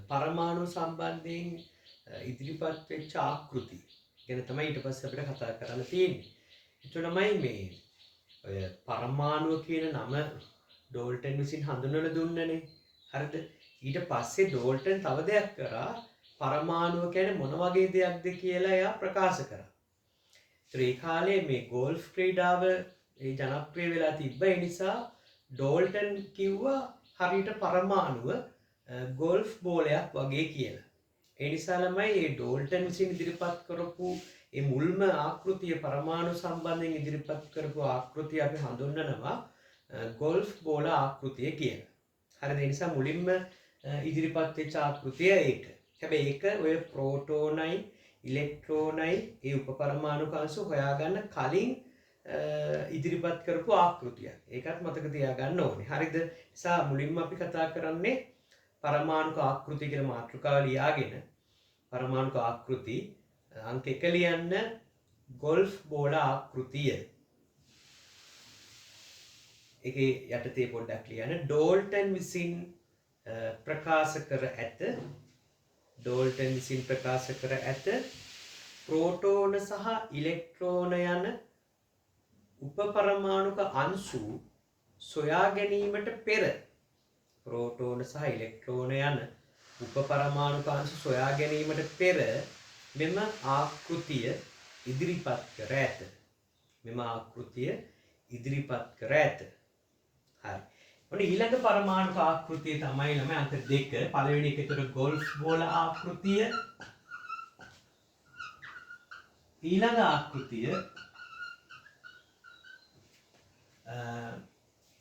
පරමාණු සම්බන්ධයෙන් ඉදිරිපත් වෙච්ච ආකෘති ගැන තමයි ඊට පස්සේ අපිට කතා කරන්න තියෙන්නේ. එතනමයි මේ ඔය පරමාණුව කියන නම ඩෝල්ටන් විසින් හඳුන්වලා දුන්නනේ. හරිද? ඊට පස්සේ ඩෝල්ටන් තව දෙයක් කරා පරමාණුව කියන්නේ මොන වගේ දෙයක්ද කියලා එයා ප්‍රකාශ කරා. ඒ කාලේ මේ ගෝල්ෆ් ක්‍රීඩාව ඒ ජනප්‍රිය වෙලා තිබ්බ නිසා ඩෝල්ටන් කිව්වා හරියට පරමාණුව ගෝල්ෆ් බෝලයක් වගේ කියලා. ඒ නිසා ළමයි මේ ඩෝල්ටන් විසින් ඉදිරිපත් කරපු මේ මුල්ම ආකෘතිය පරමාණු සම්බන්ධයෙන් ඉදිරිපත් කරපු ආකෘතිය අපි හඳුන්වනවා ගෝල්ෆ් බෝල ආකෘතිය කියලා. හරිද? ඒ නිසා මුලින්ම ඉදිරිපත් වෙච්ච ආකෘතිය ඒක. හැබැයි ඒක ඔය ප්‍රෝටෝනයි ඉලෙක්ට්‍රෝනයි ඒ උපපරමාණු අංශු හොයාගන්න කලින් ඉදිරිපත් කරපු ආකෘතියක්. ඒකත් මතක තියාගන්න ඕනේ. හරිද? නිසා මුලින්ම අපි කතා කරන්නේ පරමාණු ආකෘති කියලා මාතෘකාව ලියාගෙන පරමාණු ආකෘති අංක 1 ලියන්න ගෝල්ෆ් බෝල ආකෘතිය. ඒකේ යටතේ පොඩ්ඩක් ලියන්න ඩෝල්ටන් විසින් ප්‍රකාශ කර ඇත ප්‍රෝටෝන සහ ඉලෙක්ට්‍රෝන යන උපපරමාණුක අංශු සොයා ගැනීමට පෙර ප්‍රෝටෝන සහ ඉලෙක්ට්‍රෝන යන උපපරමාණුක අංශු සොයා ගැනීමට පෙර මෙම ආකෘතිය ඉදිරිපත් කර ඇත. හරි. ඔන්න ඊළඟ පරමාණුක ආකෘතිය තමයි ළමයි අංක 2. පළවෙනි එක විතර ගෝල්ෆ් බෝල ආකෘතිය. ඊළඟ ආකෘතිය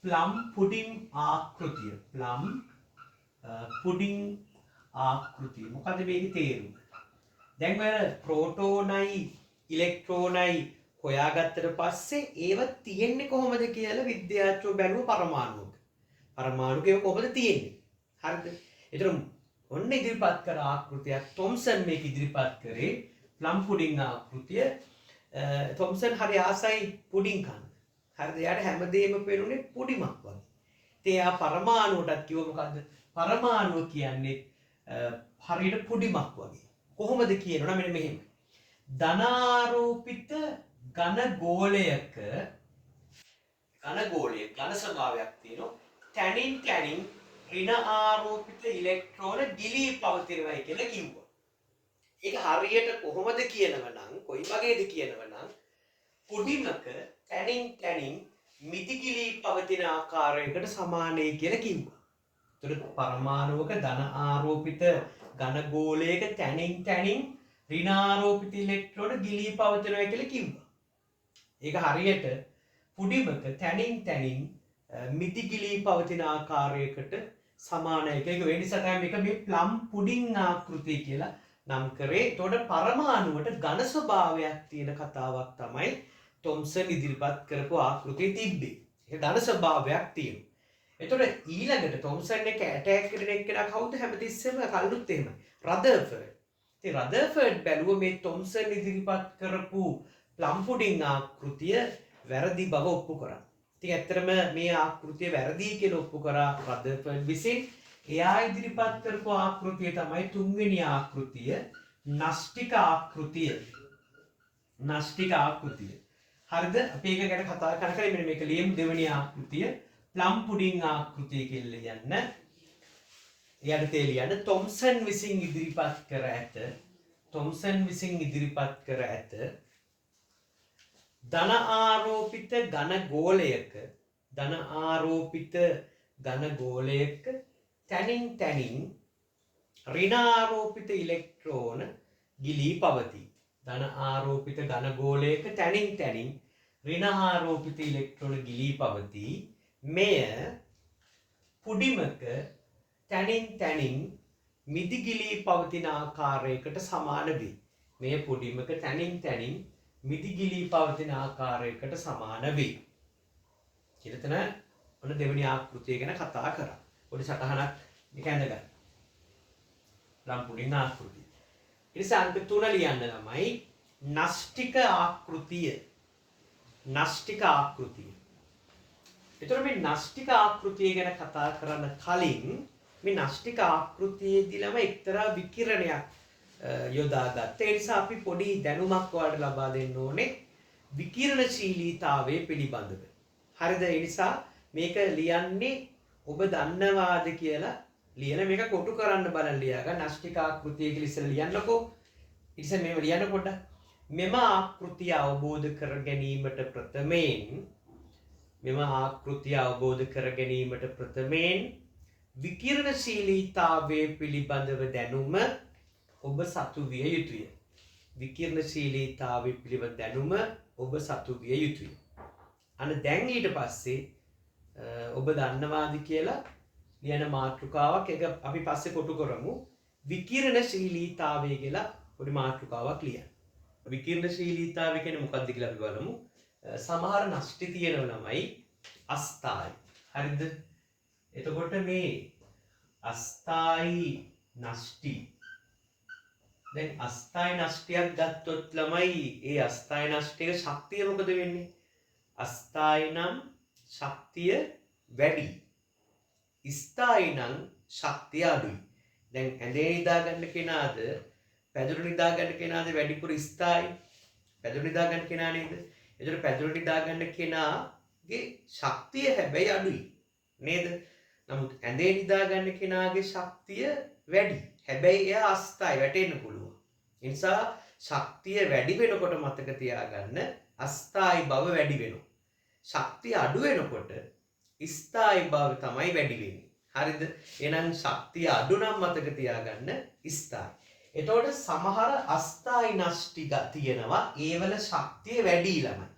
ප්ලම් පුඩින් ආකෘතිය. මොකද මේකේ තේරුම? දැන් ඔය ප්‍රෝටෝනයි ඉලෙක්ට්‍රෝනයි හොයාගත්තට පස්සේ ඒව තියෙන්නේ කොහොමද කියලා විද්‍යාඥයෝ බැලුව පරමාණුක. පරමාණුක ඒව කොහොමද තියෙන්නේ? හරිද? ඒතර ඔන්න ඉදිරිපත් කර ආකෘතියක් තොම්සන් මේක ඉදිරිපත් කරේ ප්ලම් පුඩින් ආකෘතිය. තොම්සන් හරි ආසයි පුඩින් කන්න. හරිද? එයාට හැමදේම පේනුනේ පුඩිමක් වගේ. ඉතින් එයා පරමාණුවටත් කිව්ව මොකද්ද? පරමාණුව කියන්නේ හරියට පුඩිමක් වගේ. කොහොමද කියනවනම් මෙන්න මෙහෙම. ධනාරෝපිත ඝන ගෝලයක ඝන ස්වභාවයක් තියෙනවා. තැනින් ඍණ ආරෝපිත ඉලෙක්ට්‍රෝන ගිලී පවතිනවායි කියලා කිව්වා. ඒක හරියට කොහොමද කියනවනම් කොයි වගේද කියනවනම් පුඩිමක තැනින් මිදිගිලී පවතින ආකාරයකට සමානයි කියලා කිව්වා. ඒතර පරමාණුවක ධන ආරෝපිත ඝන ගෝලයක තැනින් ඍණ ආරෝපිත ඉලෙක්ට්‍රෝන ගිලී පවතිනවා කියලා කිව්වා. ඒක හරියට පුඩිමක තැනින් මිදිගිලී පවතින ආකාරයකට සමානයි කියලා. ඒක වෙන නිසා තමයි මේක මේ ප්ලම් පුඩින් ආකෘතිය කියලා නම් කරේ. එතකොට පරමාණුවට ඝන ස්වභාවයක් තියෙන කතාවක් තමයි තොම්සන් ඉදිරිපත් කරපු ආකෘතිය තිබ්බේ. ඒක ඝන ස්වභාවයක් තියෙනවා. එතකොට ඊළඟට තොම්සන් එක ඇටැක් කරන එක්කෙනා කවුද? හැමතිස්සෙම කල්ලුත් එහෙමයි. රදර්ෆර්ඩ්. ඉතින් රදර්ෆර්ඩ් බැලුව මේ තොම්සන් ඉදිරිපත් කරපු ප්ලම් පුඩින් ආකෘතිය වැරදි බව ඔප්පු කරා. ඉතින් ඇත්තටම මේ ආකෘතිය වැරදි කියලා ඔප්පු කරා රදර්ෆර්ඩ් විසින්. එයා ඉදිරිපත් කරපු ආකෘතිය තමයි තුන්වෙනි ආකෘතිය න්ෂ්ටික ආකෘතිය. හරිද? අපි ඒක ගැන කතා කරලා මෙන්න මේක ලියමු. දෙවෙනි ආකෘතිය ප්ලම් පුඩින් ආකෘතිය කියලා ලියන්න. එයාට ලියන්න තොම්සන් විසින් ඉදිරිපත් කර ඇත ධන ආරෝපිත ඝන ගෝලයක තැනින් ඍණ ආරෝපිත ඉලෙක්ට්‍රෝන ගිලී පවතී. ධන ආරෝපිත ඝන ගෝලයක තැනින් ඍණ ආරෝපිත ඉලෙක්ට්‍රෝන ගිලී පවතී. මෙය පුඩිමක තැනින් මිදිගිලී පවතින ආකාරයකට සමාන වේ. මේ පුඩිමක තැනින් මිදිගිලී පවතින ආකාරයකට සමාන වේ. කියලා තන ඔන්න දෙවෙනි ආකෘතිය ගැන කතා කරා. පොඩි සටහනක් මේක ඇඳගන්න. Plum pudding ආකෘතිය. ඊට පස්සේ අංක 3 ලියන්න ළමයි න්ෂ්ටික ආකෘතිය. එතකොට මේ න්ෂ්ටික ආකෘතිය ගැන කතා කරන්න කලින් මේ නාස්ටික ආකෘතියේදී ළම එක්තරා විකිරණයක් යොදාගත්ත. ඒ නිසා අපි පොඩි දැනුමක් ඔයාලට ලබා දෙන්න ඕනේ විකිරණශීලීතාවය පිළිබඳව. හරිද? ඒ නිසා මේක ලියන්නේ ඔබ දන්නවාද කියලා ලියන මේක කොටු කරන්න බලන්න ලියා ගන්න. නාස්ටික ආකෘතිය කියලා ඉස්සෙල්ලා ලියන්නකෝ. ඊට පස්සේ මේව ලියන්න පොඩ්ඩක්. මෙම ආකෘතිය අවබෝධ කර ගැනීමට ප්‍රථමයෙන් විකිරණශීලීතාවය පිළිබඳව දැනුම ඔබ සතු විය යුතුය. විකිරණශීලීතාවය පිළිබඳ දැනුම ඔබ සතු විය යුතුය. අන්න දැන් ඊට පස්සේ ඔබ දන්නවාද කියලා ලියන මාතෘකාවක් එක අපි පස්සේ කොටු කරමු. විකිරණශීලීතාවය කියලා පොඩි මාතෘකාවක් ලියන්න. විකිරණශීලීතාවය කියන්නේ මොකක්ද කියලා අපි බලමු. සමහර නෂ්ටි තියෙනව ළමයි අස්ථායි. හරිද? එතකොට මේ අස්ථායි නෂ්ටි දැන් අස්ථායි නෂ්ටියක් ගත්තොත් ළමයි ඒ අස්ථායි නෂ්ටියක ශක්තිය මොකද වෙන්නේ? අස්ථායි නම් ශක්තිය වැඩි. ස්ථායි නම් ශක්තිය අඩුයි. දැන් ඇඳේ නිදා ගන්න කෙනාද පැදුරු නිදා ගන්න කෙනාද වැඩිපුර ස්ථායි? පැදුරු නිදා ගන්න කෙනා නේද? එතකොට පැදුරු නිදා ගන්න කෙනාගේ ශක්තිය හැබැයි අඩුයි. නේද? නමුත් ඇඳේ නිදා ගන්න කෙනාගේ ශක්තිය වැඩි. හැබැයි එයා අස්ථායි වැටෙන්න පුළුවන්. ඒ නිසා ශක්තිය වැඩි වෙනකොට මතක තියාගන්න අස්ථායි බව වැඩි වෙනවා. ශක්තිය අඩු වෙනකොට ස්ථායි බව තමයි වැඩි වෙන්නේ. හරිද? එහෙනම් ශක්තිය අඩු නම් මතක තියාගන්න ස්ථායි. එතකොට සමහර අස්ථායි නෂ්ටි තියෙනවා. ඒවල ශක්තිය වැඩි ළමයි.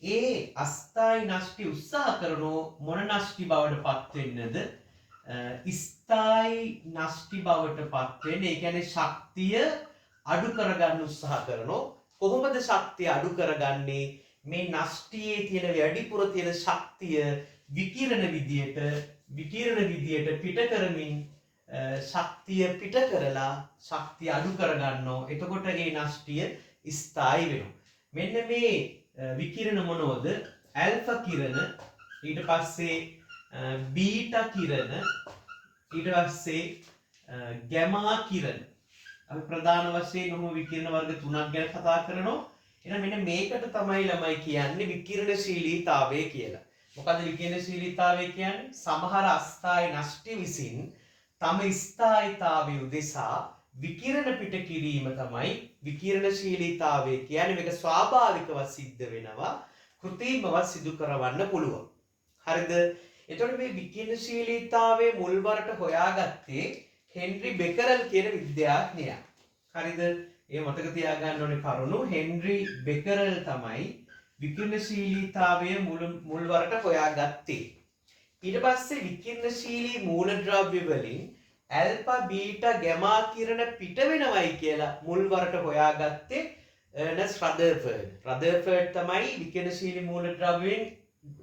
ඒ අස්ථායි නෂ්ටි උත්සාහ කරනෝ මොන නෂ්ටි බවට පත් වෙන්නද? ස්ථායි නෂ්ටි බවට පත් වෙන්නේ. ඒ කියන්නේ ශක්තිය අඩු කරගන්න උත්සාහ කරනෝ. කොහොමද ශක්තිය අඩු කරගන්නේ? මේ නෂ්ටියේ තියෙන වැඩිපුර තියෙන ශක්තිය විකිරණ විදියට පිට කරමින් ශක්තිය පිට කරලා ශක්තිය අඩු කරගන්නෝ. එතකොට ඒ නෂ්ටිය ස්ථායි වෙනවා. මෙන්න මේ විකිරණ මොනවද? ඇල්ෆා කිරණ, ඊට පස්සේ බීටා කිරණ, ඊට පස්සේ ගැමා කිරණ. අපි ප්‍රධාන වශයෙන් ඔහොම විකිරණ වර්ග තුනක් ගැන කතා කරනවා. එහෙනම් මෙන්න මේකට තමයි ළමයි කියන්නේ විකිරණශීලීතාවය කියලා. මොකද විකිරණශීලීතාවය කියන්නේ සමහර අස්ථායි නෂ්ටි විසින් තම ස්ථායීතාවය උදෙසා විකිරණ පිට කිරීම තමයි විකිරණශීලීතාවය කියන්නේ. මේක ස්වාභාවිකව සිද්ධ වෙනවා. කෘත්‍රිමව සිදු කරවන්න පුළුවන්. හරිද? එතකොට මේ විකිරණශීලීතාවය මුල්වරට හොයාගත්තේ හෙන්රි බෙකරල් කියන විද්‍යාඥයා. හරිද? ඒ මතක තියාගන්න ඕනේ කරුණු. හෙන්රි බෙකරල් තමයි විකිරණශීලීතාවය මුල්වරට හොයාගත්තේ. ඊට පස්සේ විකිරණශීලී මූලද්‍රව්‍ය වලින් ඇල්ෆා බීටා ගැමා කිරණ පිට වෙනවයි කියලා මුල්වරට හොයාගත්තේ එර්නස්ට් රදර්ෆර්ඩ්. රදර්ෆර්ඩ් තමයි විකිරණශීලී මූලද්‍රව්‍යයෙන්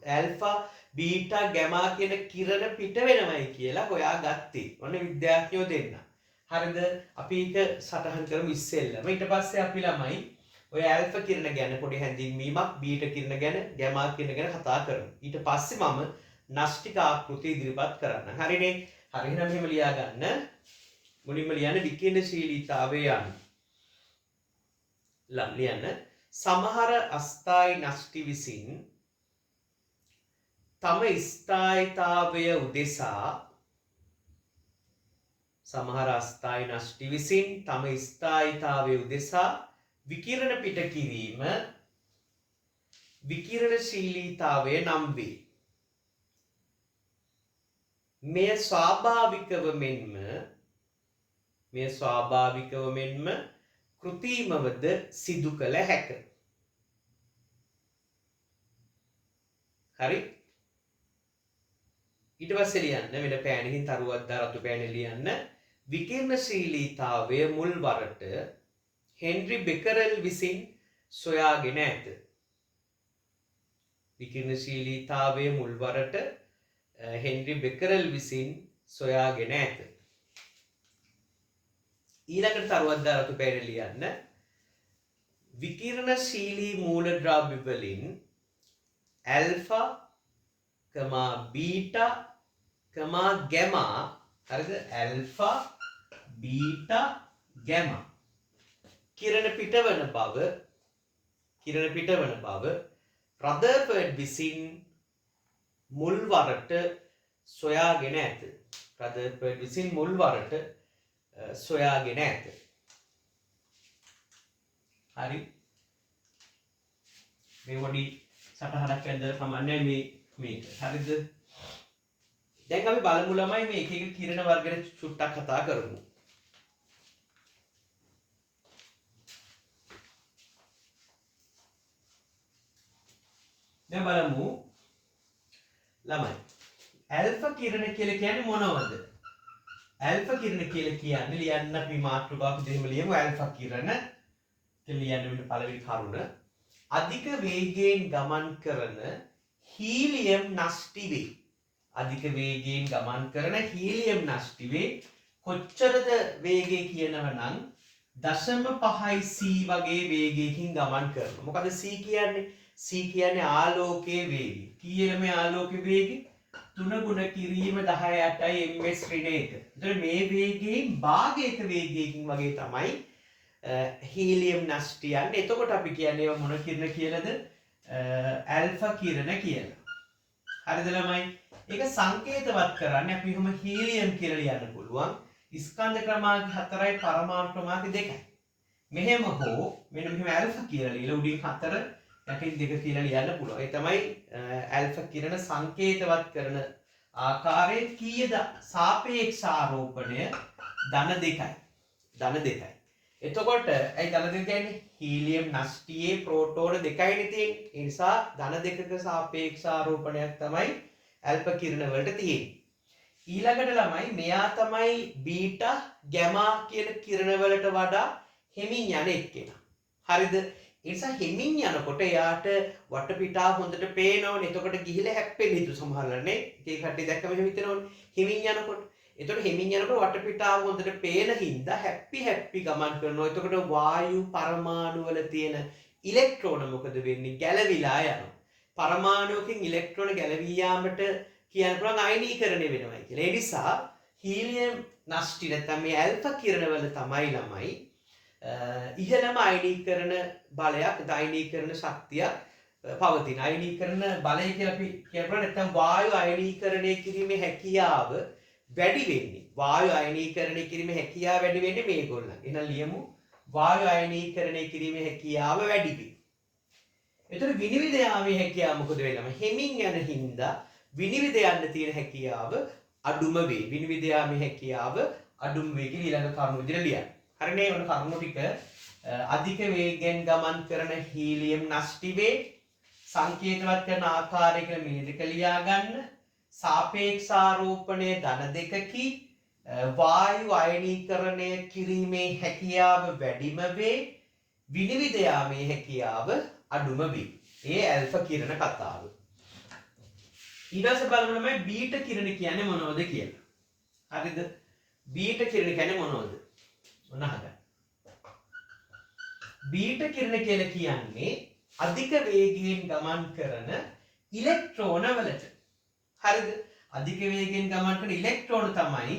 ඇල්ෆා බීටා ගැමා කියන කිරණ පිට වෙනවයි කියලා හොයාගත්තේ. ඔන්න විද්‍යාඥයෝ දෙන්න. හරිද? අපි ඒක සටහන් කරමු ඉස්සෙල්ලම. ඊට පස්සේ අපි ළමයි ඔය ඇල්ෆා කිරණ ගැන පොඩි හැඳින්වීමක්, බීටා කිරණ ගැන, ගැමා කිරණ ගැන කතා කරමු. ඊට පස්සේ මම නාස්ටික ආකෘතිය ඉදිරිපත් කරන්න. හරිනේ? හරි එහෙනම් මෙහෙම ලියා ගන්න. මුලින්ම ලියන්න විකිරණශීලීතාවය යන්න. ලියන්න. සමහර අස්ථායි නෂ්ටි විසින් තම ස්ථායීතාවය උදෙසා විකිරණ පිට කිරීම විකිරණශීලීතාවය නම් වේ. මෙය ස්වාභාවිකව මෙන්ම කෘත්‍රිමවද සිදු කළ හැක. හරි? ඊට පස්සේ ලියන්න වෙන පෑනකින් තරුවක් දා රතු පෑනේ ලියන්න. විකිරණශීලීතාවය මුල්වරට හෙන්රි බෙකරල් විසින් සොයාගෙන ඇත. විකිරණශීලීතාවය මුල්වරට හෙන්රි බෙකරල් විසින් සොයාගෙන ඇත. ඊළඟට තරුවක් දා රතු පෑනේ ලියන්න. විකිරණශීලී මූලද්‍රව්‍ය වලින් ඇල්ෆා, බීටා, ගැමා හරිද? ඇල්ෆා බීටා ගැමා කිරණ පිටවන බව රදර්ෆර්ඩ් විසින් මුල් වරට සොයාගෙන ඇත. රදර්ෆර්ඩ් විසින් මුල් වරට සොයාගෙන ඇත. හරි. මේ පොඩි සටහනක් ඇඳලා සාමාන්‍යයෙන් මේක. හරිද? දැන් අපි බලමු ළමයි මේ එක එක කිරණ වර්ග ගැන චුට්ටක් කතා කරමු. දැන් බලමු ළමයි ඇල්ෆා කිරණ කියලා කියන්නේ මොනවද? ඇල්ෆා කිරණ කියලා කියන්නේ ලියන්න අපි මාතෘකාවක් දෙහිම ලියමු. ඇල්ෆා කිරණ කියලා ලියන්න වෙන පළවෙනි කරුණ අධික වේගයෙන් ගමන් කරන හීලියම් නෂ්ටි වේ. අධික වේගයෙන් ගමන් කරන හීලියම් නෂ්ටි වේ. කොච්චරද වේගය කියනවා නම් 0.5 c වගේ වේගයකින් ගමන් කරනවා. මොකද c කියන්නේ? c කියන්නේ ආලෝකයේ වේගය. කීයද මේ ආලෝකයේ වේගය? 3 ගුණ කිරීම 10යි ms ඍණ 1. එතකොට මේ වේගයෙන් භාගයක වේගයකින් වගේ තමයි හීලියම් නෂ්ටි යන්නේ. එතකොට අපි කියන්නේ ඒවා මොන කිරණ කියලාද? ඇල්ෆා කිරණ කියලා. හරිද ළමයි? ඒක සංකේතවත් කරන්නේ අපි එහෙම හීලියම් කියලා ලියන්න පුළුවන්. ස්කන්ධ ක්‍රමාංක 4යි පරමාණු ක්‍රමාංක 2යි. මෙහෙම හෝ මෙන්න මෙහෙම ඇල්ෆා කියලා ලියලා උඩින් 4 යටින් 2 කියලා ලියන්න පුළුවන්. ඒ තමයි ඇල්ෆා කිරණ සංකේතවත් කරන ආකාරයේ කීයද සාපේක්ෂ ආරෝපණය ධන 2යි. ධන 2යි. එතකොට ඇයි ධන 2 කියන්නේ? හීලියම් නෂ්ටියේ ප්‍රෝටෝන 2යිනේ තියෙන්නේ. ඒ නිසා ධන 2ක සාපේක්ෂ ආරෝපණයක් තමයි ඇල්ෆා කිරණ වලට තියෙන්නේ. ඊළඟට ළමයි මෙයා තමයි බීටා ගැමා කියන කිරණ වලට වඩා හෙමින් යන එක්කෙනා. හරිද? ඒ නිසා හෙමින් යනකොට එයාට වටපිටාව හොඳට පේනවනේ. එතකොට ගිහිලා හැප්පෙන්නේ හිතු සමහරවල්නේ. ඒක කට්ටිය දැක්කම එහෙම හිතනවනේ. හෙමින් යනකොට. එතකොට හෙමින් යනකොට වටපිටාව හොඳට පේන හින්දා හැප්පි ගමන් කරනවා. එතකොට වායු පරමාණු වල තියෙන ඉලෙක්ට්‍රෝන මොකද වෙන්නේ? ගැලවිලා යනවා. පරමාණුවකින් ඉලෙක්ට්‍රෝන ගැලවී යාමට කියන්න පුළුවන් අයනීකරණය වෙනවා කියලා. ඒ නිසා හීලියම් නෂ්ටි නැත්නම් මේ ඇල්ෆා කිරණ වල තමයි ළමයි ඉහළම අයනීකරණ බලයක්, අයනීකරණ ශක්තිය පවතින. අයනීකරණ බලය කියලා අපි කියනවා නැත්නම් වායු අයනීකරණය කිරීමේ හැකියාව වැඩි වෙන්නේ. වායු අයනීකරණය කිරීමේ හැකියාව වැඩි වෙන්නේ මේගොල්ලන්. එහෙනම් ලියමු වායු අයනීකරණය කිරීමේ හැකියාව වැඩි වෙයි. එතකොට විනිවිද යාමේ හැකියාව මොකද වෙන්නේ? හෙමින් යන හින්දා විනිවිද යන්න තියෙන හැකියාව අඩුම වේ. විනිවිද යාමේ හැකියාව අඩුම වේ කියලා ඊළඟ කරුණු විදිහට ලියන්න. හරිනේ? ඔන්න කරුණු ටික අධික වේගයෙන් ගමන් කරන හීලියම් නෂ්ටි වේ. සංකේතවත් කරන ආකාරය කියලා මේ දෙක ලියා ගන්න. සාපේක්ෂාරෝපණය ධන 2කි. වායු අයනීකරණය කිරීමේ හැකියාව වැඩිම වේ. විනිවිද යාමේ හැකියාව අඩුම වේ. ඒ ඇල්ෆා කිරණ කතාව. ඊට පස්සේ බලමු මේ බීටා කිරණ කියන්නේ මොනවද කියලා. හරිද? බීටා කිරණ කියන්නේ මොනවද? ඔන්න අහගන්න. බීටා කිරණ කියලා කියන්නේ අධික වේගයෙන් ගමන් කරන ඉලෙක්ට්‍රෝන වලට. හරිද? අධික වේගයෙන් ගමන් කරන ඉලෙක්ට්‍රෝන තමයි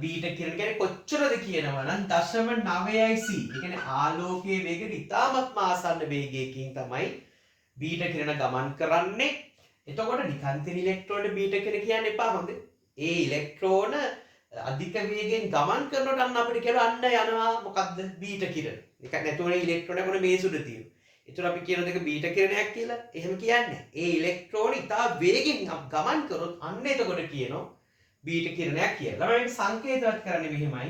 බීටා කිරණ කියන්නේ. කොච්චරද කියනවා නම් 0.9යි c. ඒ කියන්නේ ආලෝකයේ වේගයට ඉතාමත්ම ආසන්න වේගයකින් තමයි බීටා කිරණ ගමන් කරන්නේ. එතකොට නිකන් තියෙන ඉලෙක්ට්‍රෝන බීටා කිරණ කියන්න එපා හොඳ. ඒ ඉලෙක්ට්‍රෝන අධික වේගයෙන් ගමන් කරනකොට අන්න අපිට කියලා අන්න යනවා මොකද්ද? බීටා කිරණ. නිකන් නැතුවනේ ඉලෙක්ට්‍රෝන කොන මේ සුදු තියෙනවා. ඒතර අපි කියන දෙක බීටා කිරණයක් කියලා. එහෙම කියන්නේ. ඒ ඉලෙක්ට්‍රෝන ඉතා වේගෙන් ගමන් කරොත් අන්න එතකොට කියනවා බීටා කිරණයක් කියලා. ළමයි සංකේතවත් කරන්නේ මෙහෙමයි.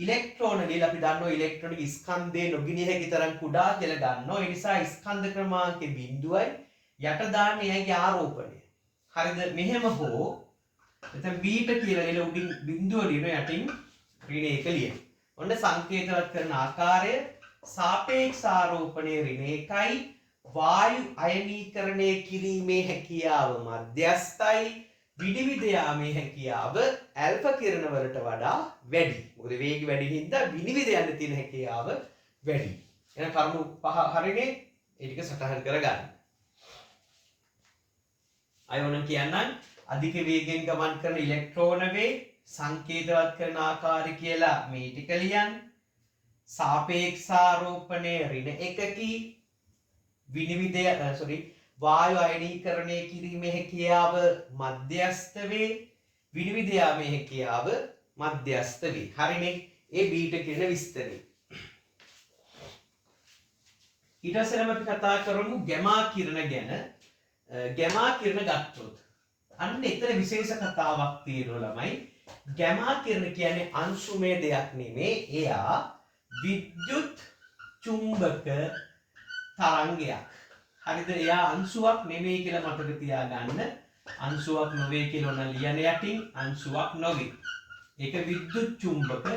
ඉලෙක්ට්‍රෝන වල අපි දන්නවා ඉලෙක්ට්‍රොනික ස්කන්ධේ නොගිනිය හැකි තරම් කුඩා කියලා ගන්නවා. ඒ නිසා ස්කන්ධ ක්‍රමාංකේ බිඳුවයි යට දාන්නේ ඇයිගේ ආරෝපණය. හරිද? මෙහෙම හෝ එතන බීටා කියලා එල උඩින් බිඳුව ලියන යටින් ඍණ 1 ලියන. ඔන්න සංකේතවත් කරන ආකාරය සාපේක්ෂ ආරෝපණය ඍණ 1යි. වායු අයනීකරණය කිරීමේ හැකියාව මධ්‍යස්ථයි. විනිවිද යාමේ හැකියාව ඇල්ෆා කිරණ වලට වඩා වැඩි. මොකද වේගය වැඩි හින්දා විනිවිද යන්න තියෙන හැකියාව වැඩි. එහෙනම් කරුණු පහ හරිනේ. ඒ ටික සටහන් කරගන්න. අයෝන කියන්නම් අධික වේගයෙන් ගමන් කරන ඉලෙක්ට්‍රෝන වේ සංකේතවත් කරන ආකාරය කියලා මේ ටික ලියන්න. සාපේක්ෂාරෝපණය ඍණ එකකි. වායු අයනීකරණය කිරීමේ හැකියාව මධ්‍යස්ථ වේ. විනිවිද යාමේ හැකියාව මධ්‍යස්ථ වේ. හරිනේ. ඒ බීට කියන විස්තරය. ඊට පස්සේ අපි කතා කරමු ගැමා කිරණ ගැන. ගැමා කිරණ ගත්තොත් අන්න එතන විශේෂ කතාවක් තියෙනවා ළමයි. ගැමා කිරණ කියන්නේ අංශුමය දෙයක් නෙමේ. එයා විද්‍යුත් චුම්බක තරංගයක්. හරිද? එයා අංශුවක් නෙමෙයි කියලා මතක තියාගන්න. අංශුවක් නොවේ කියලා නම් ලියන යටින් අංශුවක් නොවේ. ඒක විද්‍යුත් චුම්බක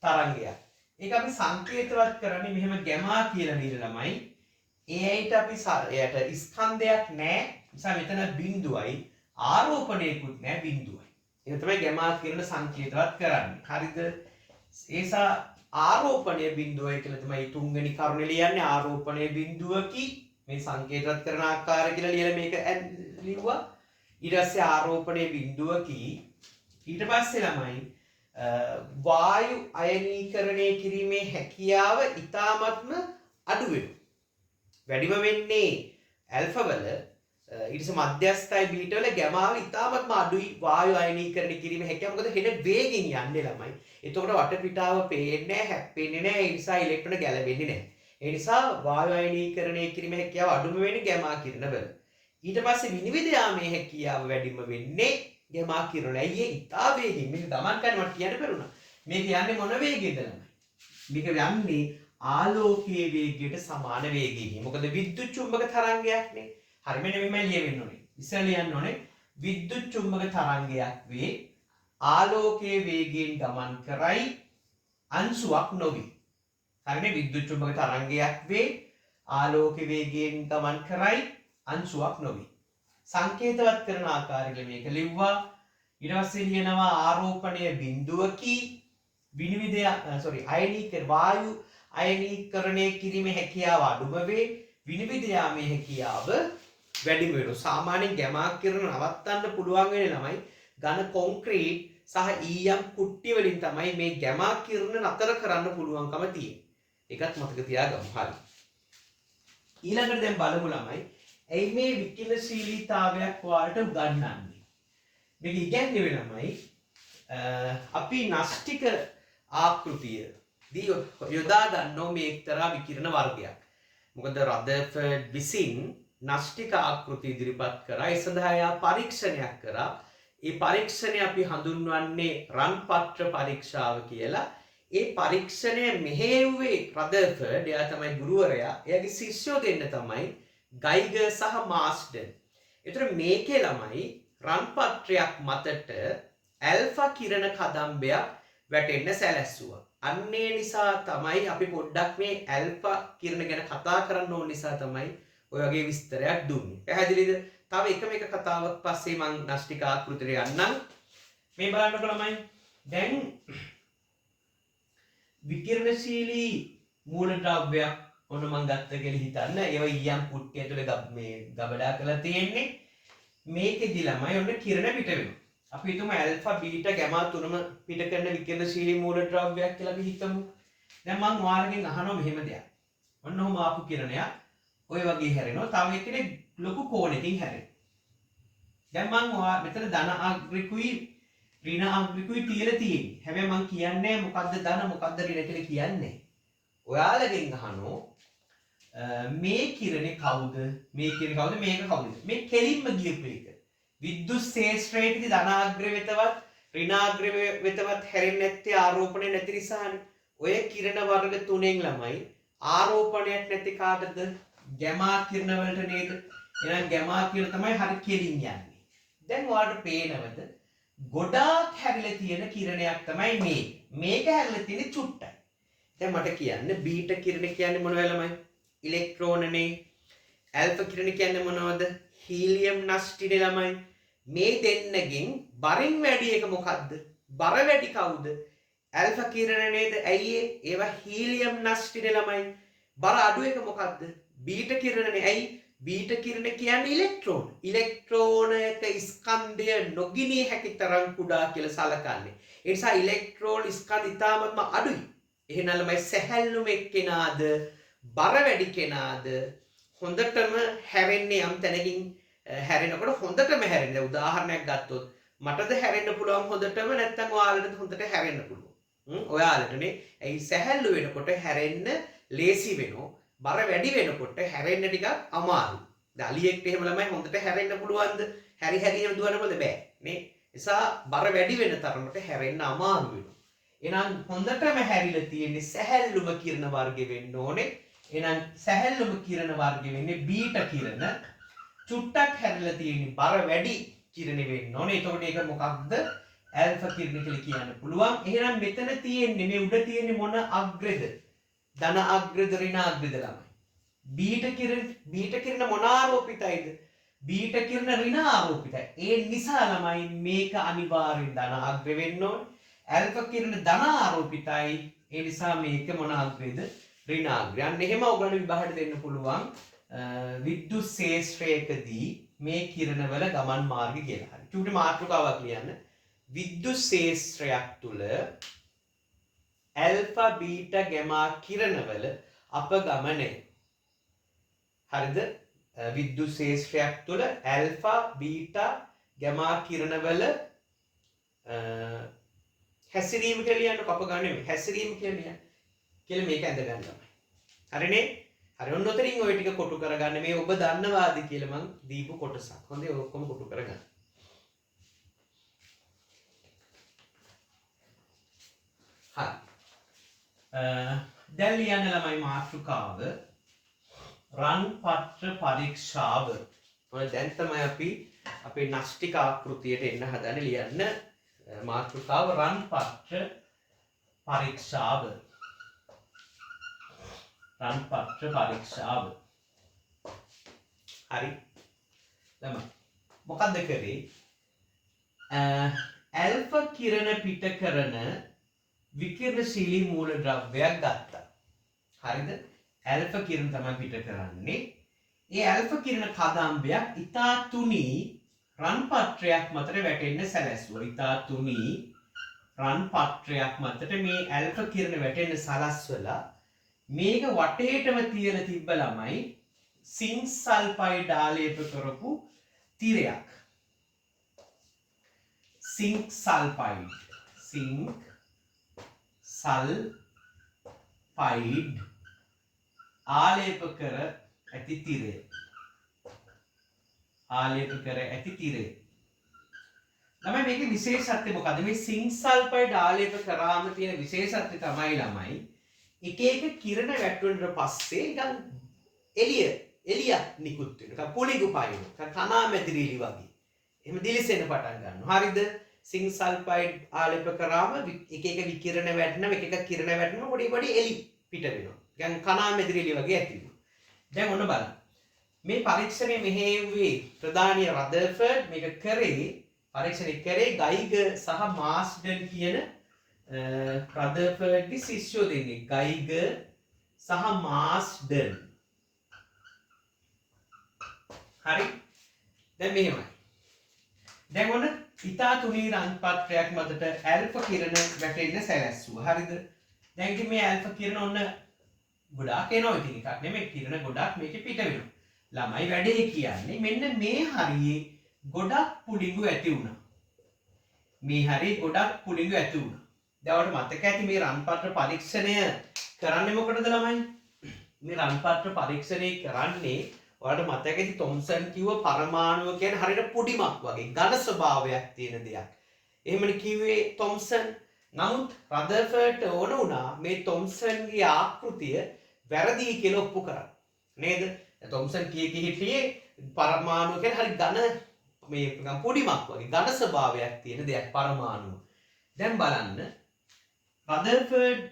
තරංගයක්. ඒක අපි සංකේතවත් කරන්නේ මෙහෙම ගැමා කියලා නේද ළමයි. ඒයිට අපි එයට ස්කන්ධයක් නැහැ. නිසා මෙතන බිඳුවයි ආරෝපණයකුත් නැහැ බිඳුවයි. ඒක තමයි ගැමා කිරණ සංකේතවත් කරන්නේ. හරිද? ඒසා ආරෝපණය බිඳුවයි කියලා තමයි තුන්වෙනි කරුණ ලියන්නේ. ආරෝපණය බිඳුවකි මේ සංකේතවත් කරන ආකාරය කියලා ලියලා මේක ලිව්වා. ඊට පස්සේ ආරෝපණය බිඳුවකි. ඊට පස්සේ ළමයි වායු අයනීකරණය කිරීමේ හැකියාව ඉතාමත්ම අඩු වෙනවා. වැඩිම වෙන්නේ ඇල්ෆා වල ඊට පස්සේ මධ්‍යස්ථයි බීටා වල ගැමාව ඉතාමත්ම අඩුයි වායු අයනීකරණය කිරීමේ හැකියාව. මොකද හෙන වේගෙන් යන්නේ ළමයි. එතකොට වටපිටාව පේන්නේ නැහැ, හැප්පෙන්නේ නැහැ. ඒ නිසා ඉලෙක්ට්‍රෝන ගැලවෙන්නේ නැහැ. ඒ නිසා වායු අයනීකරණය කිරීමේ හැකියාව අඩුම වෙන්නේ ගැමා කිරණ වල. ඊට පස්සේ විනිවිද යාමේ හැකියාව වැඩිම වෙන්නේ ගැමා කිරණ. ඇයි ඒ ඉතා වේගෙන් මේක ගමන් කරනවා කියන්න බැරුණා. මේක යන්නේ මොන වේගෙද ළමයි? මේක යන්නේ ආලෝකයේ වේගයට සමාන වේගයකින්. මොකද විද්‍යුත් චුම්බක තරංගයක් නේ. හරි මෙන්න මෙහෙම ලියවෙන්න ඕනේ. ඉස්සෙල්ලා ලියන්න ඕනේ විද්‍යුත් චුම්බක තරංගයක් වේ ආලෝකයේ වේගයෙන් ගමන් කරයි අංශුවක් නොවේ. හරිනේ විද්‍යුත් චුම්බක තරංගයක් වේ ආලෝකයේ වේගයෙන් ගමන් කරයි අංශුවක් නොවේ. සංකේතවත් කරන ආකාරය මේක ලිව්වා. ඊට පස්සේ ලියනවා ආරෝපණය බිඳුවකි විනිවිද වායු අයනීකරණය කිරීමේ හැකියාව අඩුම වේ. විනිවිද යාමේ හැකියාව වැඩිම වෙනවා. සාමාන්‍යයෙන් ගැමා කිරණ නවත්තන්න පුළුවන් වෙන්නේ ළමයි ඝන කොන්ක්‍රීට් සහ ඊයම් කුට්ටි වලින් තමයි මේ ගැමා කිරණ නතර කරන්න පුළුවන්කම තියෙන්නේ. ඒකත් මතක තියාගමු. හරි. ඊළඟට දැන් බලමු ළමයි ඇයි මේ විකිරණශීලීතාවයක් ඔයාලට උගන්වන්නේ? මේක ඉගැන්වෙන්නේ ළමයි අපි නාස්ටික ආකෘතිය දී යොදා ගන්නෝ මේ එක්තරා විකිරණ වර්ගයක්. මොකද රදර්ෆර්ඩ් විසින් නාස්ටික ආකෘතිය ඉදිරිපත් කරා. ඒ සඳහා එයා පරීක්ෂණයක් කරා. ඒ පරීක්ෂණය අපි හඳුන්වන්නේ රන්පත්‍ර පරීක්ෂාව කියලා. ඒ පරීක්ෂණය මෙහෙයුවේ රදර්ෆර්ඩ්. එයා තමයි ගුරුවරයා. එයාගේ ශිෂ්‍යයෝ දෙන්න තමයි ගයිගර් සහ මාස්ටර්. ඒතර මේකේ ළමයි රන්පත්‍රයක් මතට ඇල්ෆා කිරණ කදම්බයක් වැටෙන්න සැලැස්සුවා. අන්නේ නිසා තමයි අපි පොඩ්ඩක් මේ ඇල්ෆා කිරණ ගැන කතා කරන්න ඕන නිසා තමයි ඔය වගේ විස්තරයක් දුන්නේ. පැහැදිලිද? තව එක කතාවක් පස්සේ මම නාස්ටික ආකෘතියට යන්නම්. මේ බලන්නකො ළමයි. දැන් විකිරණශීලී මූලද්‍රව්‍යයක් ඔන්න මම ගත්ත කියලා හිතන්න. ඒවා ඊයම් කුට්ටිය ඇතුලේ මේ ගබඩා කරලා තියෙන්නේ. මේකෙදි ළමයි ඔන්න කිරණ පිට වෙනවා. අපි හිතමු ඇල්ෆා බීටා ගැමා තුනම පිට කරන විකිරණශීලී මූලද්‍රව්‍යයක් කියලා අපි හිතමු. දැන් මම ඔයාලගෙන් අහනවා මෙහෙම දෙයක්. ඔන්න ඔහම ආපු කිරණයක් ඔය වගේ හැරෙනවා. තව එකෙක් ලොකු කෝණයකින් හැරෙනවා. දැන් මම මෙතන ධන අග්‍රිකුයි ඍණ අග්‍රිකුයි තියලා තියෙන්නේ. හැබැයි මම කියන්නේ මොකද්ද ධන මොකද්ද ඍණ කියලා කියන්නේ. ඔයාලගෙන් අහනවා මේ කිරණේ කවුද? මේ කිරණේ කවුද? මේක කවුද? මේ කෙලින්ම ගියපු එක. විද්‍යුත් ශේෂ්ත්‍රයේදී ධනාග්‍ර වෙතවත් ඍණාග්‍ර වෙතවත් හැරෙන්නේ නැත්තේ ආරෝපණය නැති නිසානේ. ඔය කිරණ වර්ග තුනෙන් ළමයි ආරෝපණයක් නැති කාටද? ගැමා කිරණ වලට නේද? එහෙනම් ගැමා කිරණ තමයි හරි කෙලින් යන්නේ. දැන් ඔයාලට පේනවද? ගොඩාක් හැරිලා තියෙන කිරණයක් තමයි මේ. මේක හැරිලා තියෙන්නේ චුට්ටයි. දැන් මට කියන්න බීටා කිරණ කියන්නේ මොනවද ළමයි? ඉලෙක්ට්‍රෝනනේ. ඇල්ෆා කිරණ කියන්නේ මොනවද? හීලියම් නෂ්ටිනේ ළමයි. මේ දෙන්නගෙන් බරින් වැඩි එක මොකද්ද? බර වැඩි කවුද? ඇල්ෆා කිරණ නේද? ඇයි ඒවා හීලියම් නෂ්ටිනේ ළමයි. බර අඩු එක මොකද්ද? බීටා කිරණනේ. ඇයි? බීටා කිරණ කියන්නේ ඉලෙක්ට්‍රෝන. ඉලෙක්ට්‍රෝනයක ස්කන්ධය නොගිනී හැකි තරම් කුඩා කියලා සලකන්නේ. ඒ නිසා ඉලෙක්ට්‍රෝන ස්කන්ධ ඉතාමත්ම අඩුයි. එහෙනම් ළමයි සැහැල්ලුම එක්කෙනාද බර වැඩි කෙනාද හොඳටම හැරෙන්නේ යම් තැනකින් හැරෙනකොට හොඳටම හැරෙන්නේ. උදාහරණයක් ගත්තොත් මටද හැරෙන්න පුළුවන් හොඳටම නැත්නම් ඔයාලටද හොඳට හැරෙන්න පුළුවන්. ඔයාලටනේ. ඒ සැහැල්ලු වෙනකොට හැරෙන්න ලේසි වෙනවා. බර වැඩි වෙනකොට හැරෙන්න ටිකක් අමාරුයි. දැන් අලියෙක්ට එහෙම ළමයි හොඳට හැරෙන්න පුළුවන්ද? හැරි හැරි එහෙම දුවනකොට බෑ. නේ? නිසා බර වැඩි වෙන තරමට හැරෙන්න අමාරු වෙනවා. එහෙනම් හොඳටම හැරිලා තියෙන්නේ සැහැල්ලුම කිරණ වර්ගෙ වෙන්න ඕනේ. එහෙනම් සැහැල්ලුම කිරණ වර්ගෙ වෙන්නේ බීටා කිරණ. චුට්ටක් හැරිලා තියෙන්නේ බර වැඩි කිරණ වෙන්න ඕනේ. එතකොට ඒක මොකක්ද? ඇල්ෆා කිරණ කියලා කියන්න පුළුවන්. එහෙනම් මෙතන තියෙන්නේ මේ උඩ තියෙන්නේ මොන අග්‍රද? ධන අග්‍රද ඍණ අග්‍රද ළමයි? බීටා කිරණ මොන ආරෝපිතයිද? බීටා කිරණ ඍණ ආරෝපිතයි. ඒ නිසා ළමයි මේක අනිවාර්යෙන් ධන අග්‍ර වෙන්න ඕනේ. ඇල්ෆා කිරණ ධන ආරෝපිතයි. ඒ නිසා මේක මොන අග්‍රද? ඍණ අග්‍රය. අන්න එහෙම ඔයගොල්ලෝ විභාගයට දෙන්න පුළුවන්. විද්‍යුත් ක්ෂේත්‍රයකදී මේ කිරණවල ගමන් මාර්ගය කියලා. හරි. චූටි මාතෘකාවක් ලියන්න. විද්‍යුත් ක්ෂේත්‍රයක් තුල ඇල්ෆා බීටා ගැමා කිරණවල අපගමනය. හරිද? විද්‍යුත් ක්ෂේත්‍රයක් තුල ඇල්ෆා බීටා ගැමා කිරණවල හැසිරීම කියලා ලියන්නකො අපගමනය නෙමෙයි. හැසිරීම කියලා මේක ඇඳ ගන්නවා. හරිනේ? හරි ඔන්න ඔතනින් ඔය ටික කොටු කරගන්න. මේ ඔබ දන්නවාද කියලා මං දීපු කොටසක්. හොඳේ ඔක්කොම කොටු කරගන්න. හරි. දැන් ලියන්න ළමයි මාතෘකාව රන් පත්‍ර පරීක්ෂාව. ඔය දැන් තමයි අපි අපේ නාස්තික ආකෘතියට එන්න හදන්නේ. ලියන්න මාතෘකාව රන් පත්‍ර පරීක්ෂාව. රන් පත්‍ර පරීක්ෂාව. හරි. ළමයි මොකද්ද කරේ? ඇල්ෆා කිරණ පිට කරන විකිරණශීලී මූලද්‍රව්‍යයක් ගත්තා. හරිද? ඇල්ෆා කිරණ තමයි පිට කරන්නේ. ඒ ඇල්ෆා කිරණ කදම්බයක් ඉතා තුනී රන් පත්‍රයක් මතට වැටෙන්න සැලැස්සුවා. ඉතා තුනී රන් පත්‍රයක් මතට මේ ඇල්ෆා කිරණ වැටෙන්න සලස්වලා මේක වටේටම තියලා තිබ්බ ළමයි සිංක් සල්ෆයිඩ් ආලේප කරපු තිරයක්. සිංක් සල්ෆයිඩ් ආලේප කර ඇති තිරය. ළමයි මේකේ විශේෂත්වය මොකද්ද? මේ සිංක් සල්ෆයිඩ් ආලේප කරාම තියෙන විශේෂත්වය තමයි ළමයි එක එක කිරණ වැටුණාට පස්සේ නිකන් එළිය නිකුත් වෙනවා. පොලිගු පායනවා. කනා මැදිරිලි වගේ. එහෙම දිලිසෙන්න පටන් ගන්නවා. හරිද? සිංක් සල්ෆයිඩ් ආලේප කරාම එක එක විකිරණ වැටෙනවා. එක එක කිරණ වැටෙනවා. පොඩි එළි පිට වෙනවා. නිකන් කනා මැදිරිලි වගේ ඇති වෙනවා. දැන් ඔන්න බලන්න. මේ පරීක්ෂණය මෙහෙයුවේ ප්‍රධානීය රදර්ෆර්ඩ්. මේක කරේ පරීක්ෂණය කරේ ගයිගර් සහ මාස්ඩන් කියන රදර්ෆර්ඩ්ගේ ශිෂ්‍යයෝ දෙන්නෙක්. ගයිගර් සහ මාස්ඩන්. හරි. දැන් මෙහෙමයි. දැන් ඔන්න ඉතා තුනී රන් පත්‍රයක් මතට ඇල්ෆා කිරණ වැටෙන්න සැලැස්සුවා. හරිද? දැන් ඉතින් මේ ඇල්ෆා කිරණ ඔන්න ගොඩාක් එනවා. ඉතින් එකක් නෙමෙයි කිරණ ගොඩාක් මේකේ පිට වෙනවා. ළමයි වැඩේ කියන්නේ මෙන්න මේ හරියේ ගොඩක් පුළිඟු ඇති වුණා. මේ හරියේ ගොඩක් පුළිඟු ඇති වුණා. දැන් ඔයාලට මතක ඇති මේ රන් පත්‍ර පරීක්ෂණය කරන්නේ මොකටද ළමයි? මේ රන් පත්‍ර පරීක්ෂණය කරන්නේ ඔයාලට මතක ඇති තොම්සන් කිව්ව පරමාණුව කියන්නේ හරියට පුඩිමක් වගේ ඝන ස්වභාවයක් තියෙන දෙයක්. එහෙමනේ කිව්වේ තොම්සන්. නමුත් රදර්ෆර්ඩ්ට ඕන වුණා මේ තොම්සන්ගේ ආකෘතිය වැරදි කියලා ඔප්පු කරන්න. නේද? තොම්සන් කී හිටියේ පරමාණුව කියන්නේ හරි ඝන මේ පුඩිමක් වගේ ඝන ස්වභාවයක් තියෙන දෙයක් පරමාණුව. දැන් බලන්න රදර්ෆර්ඩ්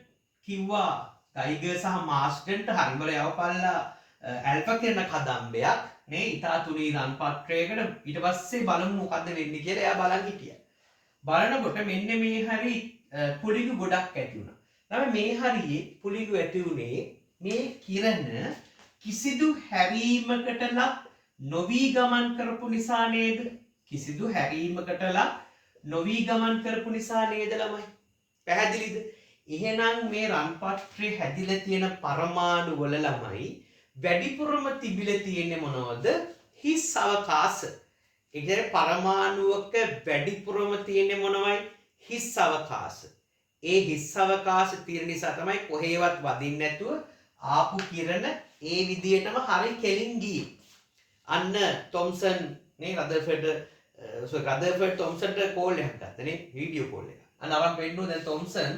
කිව්වා ගයිගර් සහ මාස්ටර්න්ට හරිම යවපල්ලා ඇල්ෆා කිරණ කදම්බයක් නේ ඉතා තුනී රන් පත්‍රයකට ඊට පස්සේ බලමු මොකද්ද වෙන්නේ කියලා එයා බලන් හිටියා. බලනකොට මෙන්න මේ හරි පුළිඟු ගොඩක් ඇති වුණා. තමයි මේ හරියේ පුළිඟු ඇති උනේ මේ කිරණ කිසිදු හැරීමකට ලක් නොවී ගමන් කරපු නිසා නේද? කිසිදු හැරීමකට ලක් නොවී ගමන් කරපු නිසා නේද ළමයි? පැහැදිලිද? එහෙනම් මේ රන්පත්‍රයේ හැදිලා තියෙන පරමාණු වල ළමයි වැඩිපුරම තිබිලා තියෙන්නේ මොනවද? හිස් අවකාශ. ඒ කියන්නේ පරමාණුවක වැඩිපුරම තියෙන්නේ මොනවයි? හිස් අවකාශ. ඒ හිස් අවකාශ තියෙන නිසා තමයි කොහේවත් වදින්න නැතුව ආපු කිරණ ඒ විදිහටම හරි කෙලින් ගියේ. අන්න තොම්සන් නේ රදර්ෆර්ඩ් තොම්සන්ට කෝල් එකක් ගත්තනේ වීඩියෝ කෝල් එක. අන්න අරන් වෙන්නෝ දැන් තොම්සන්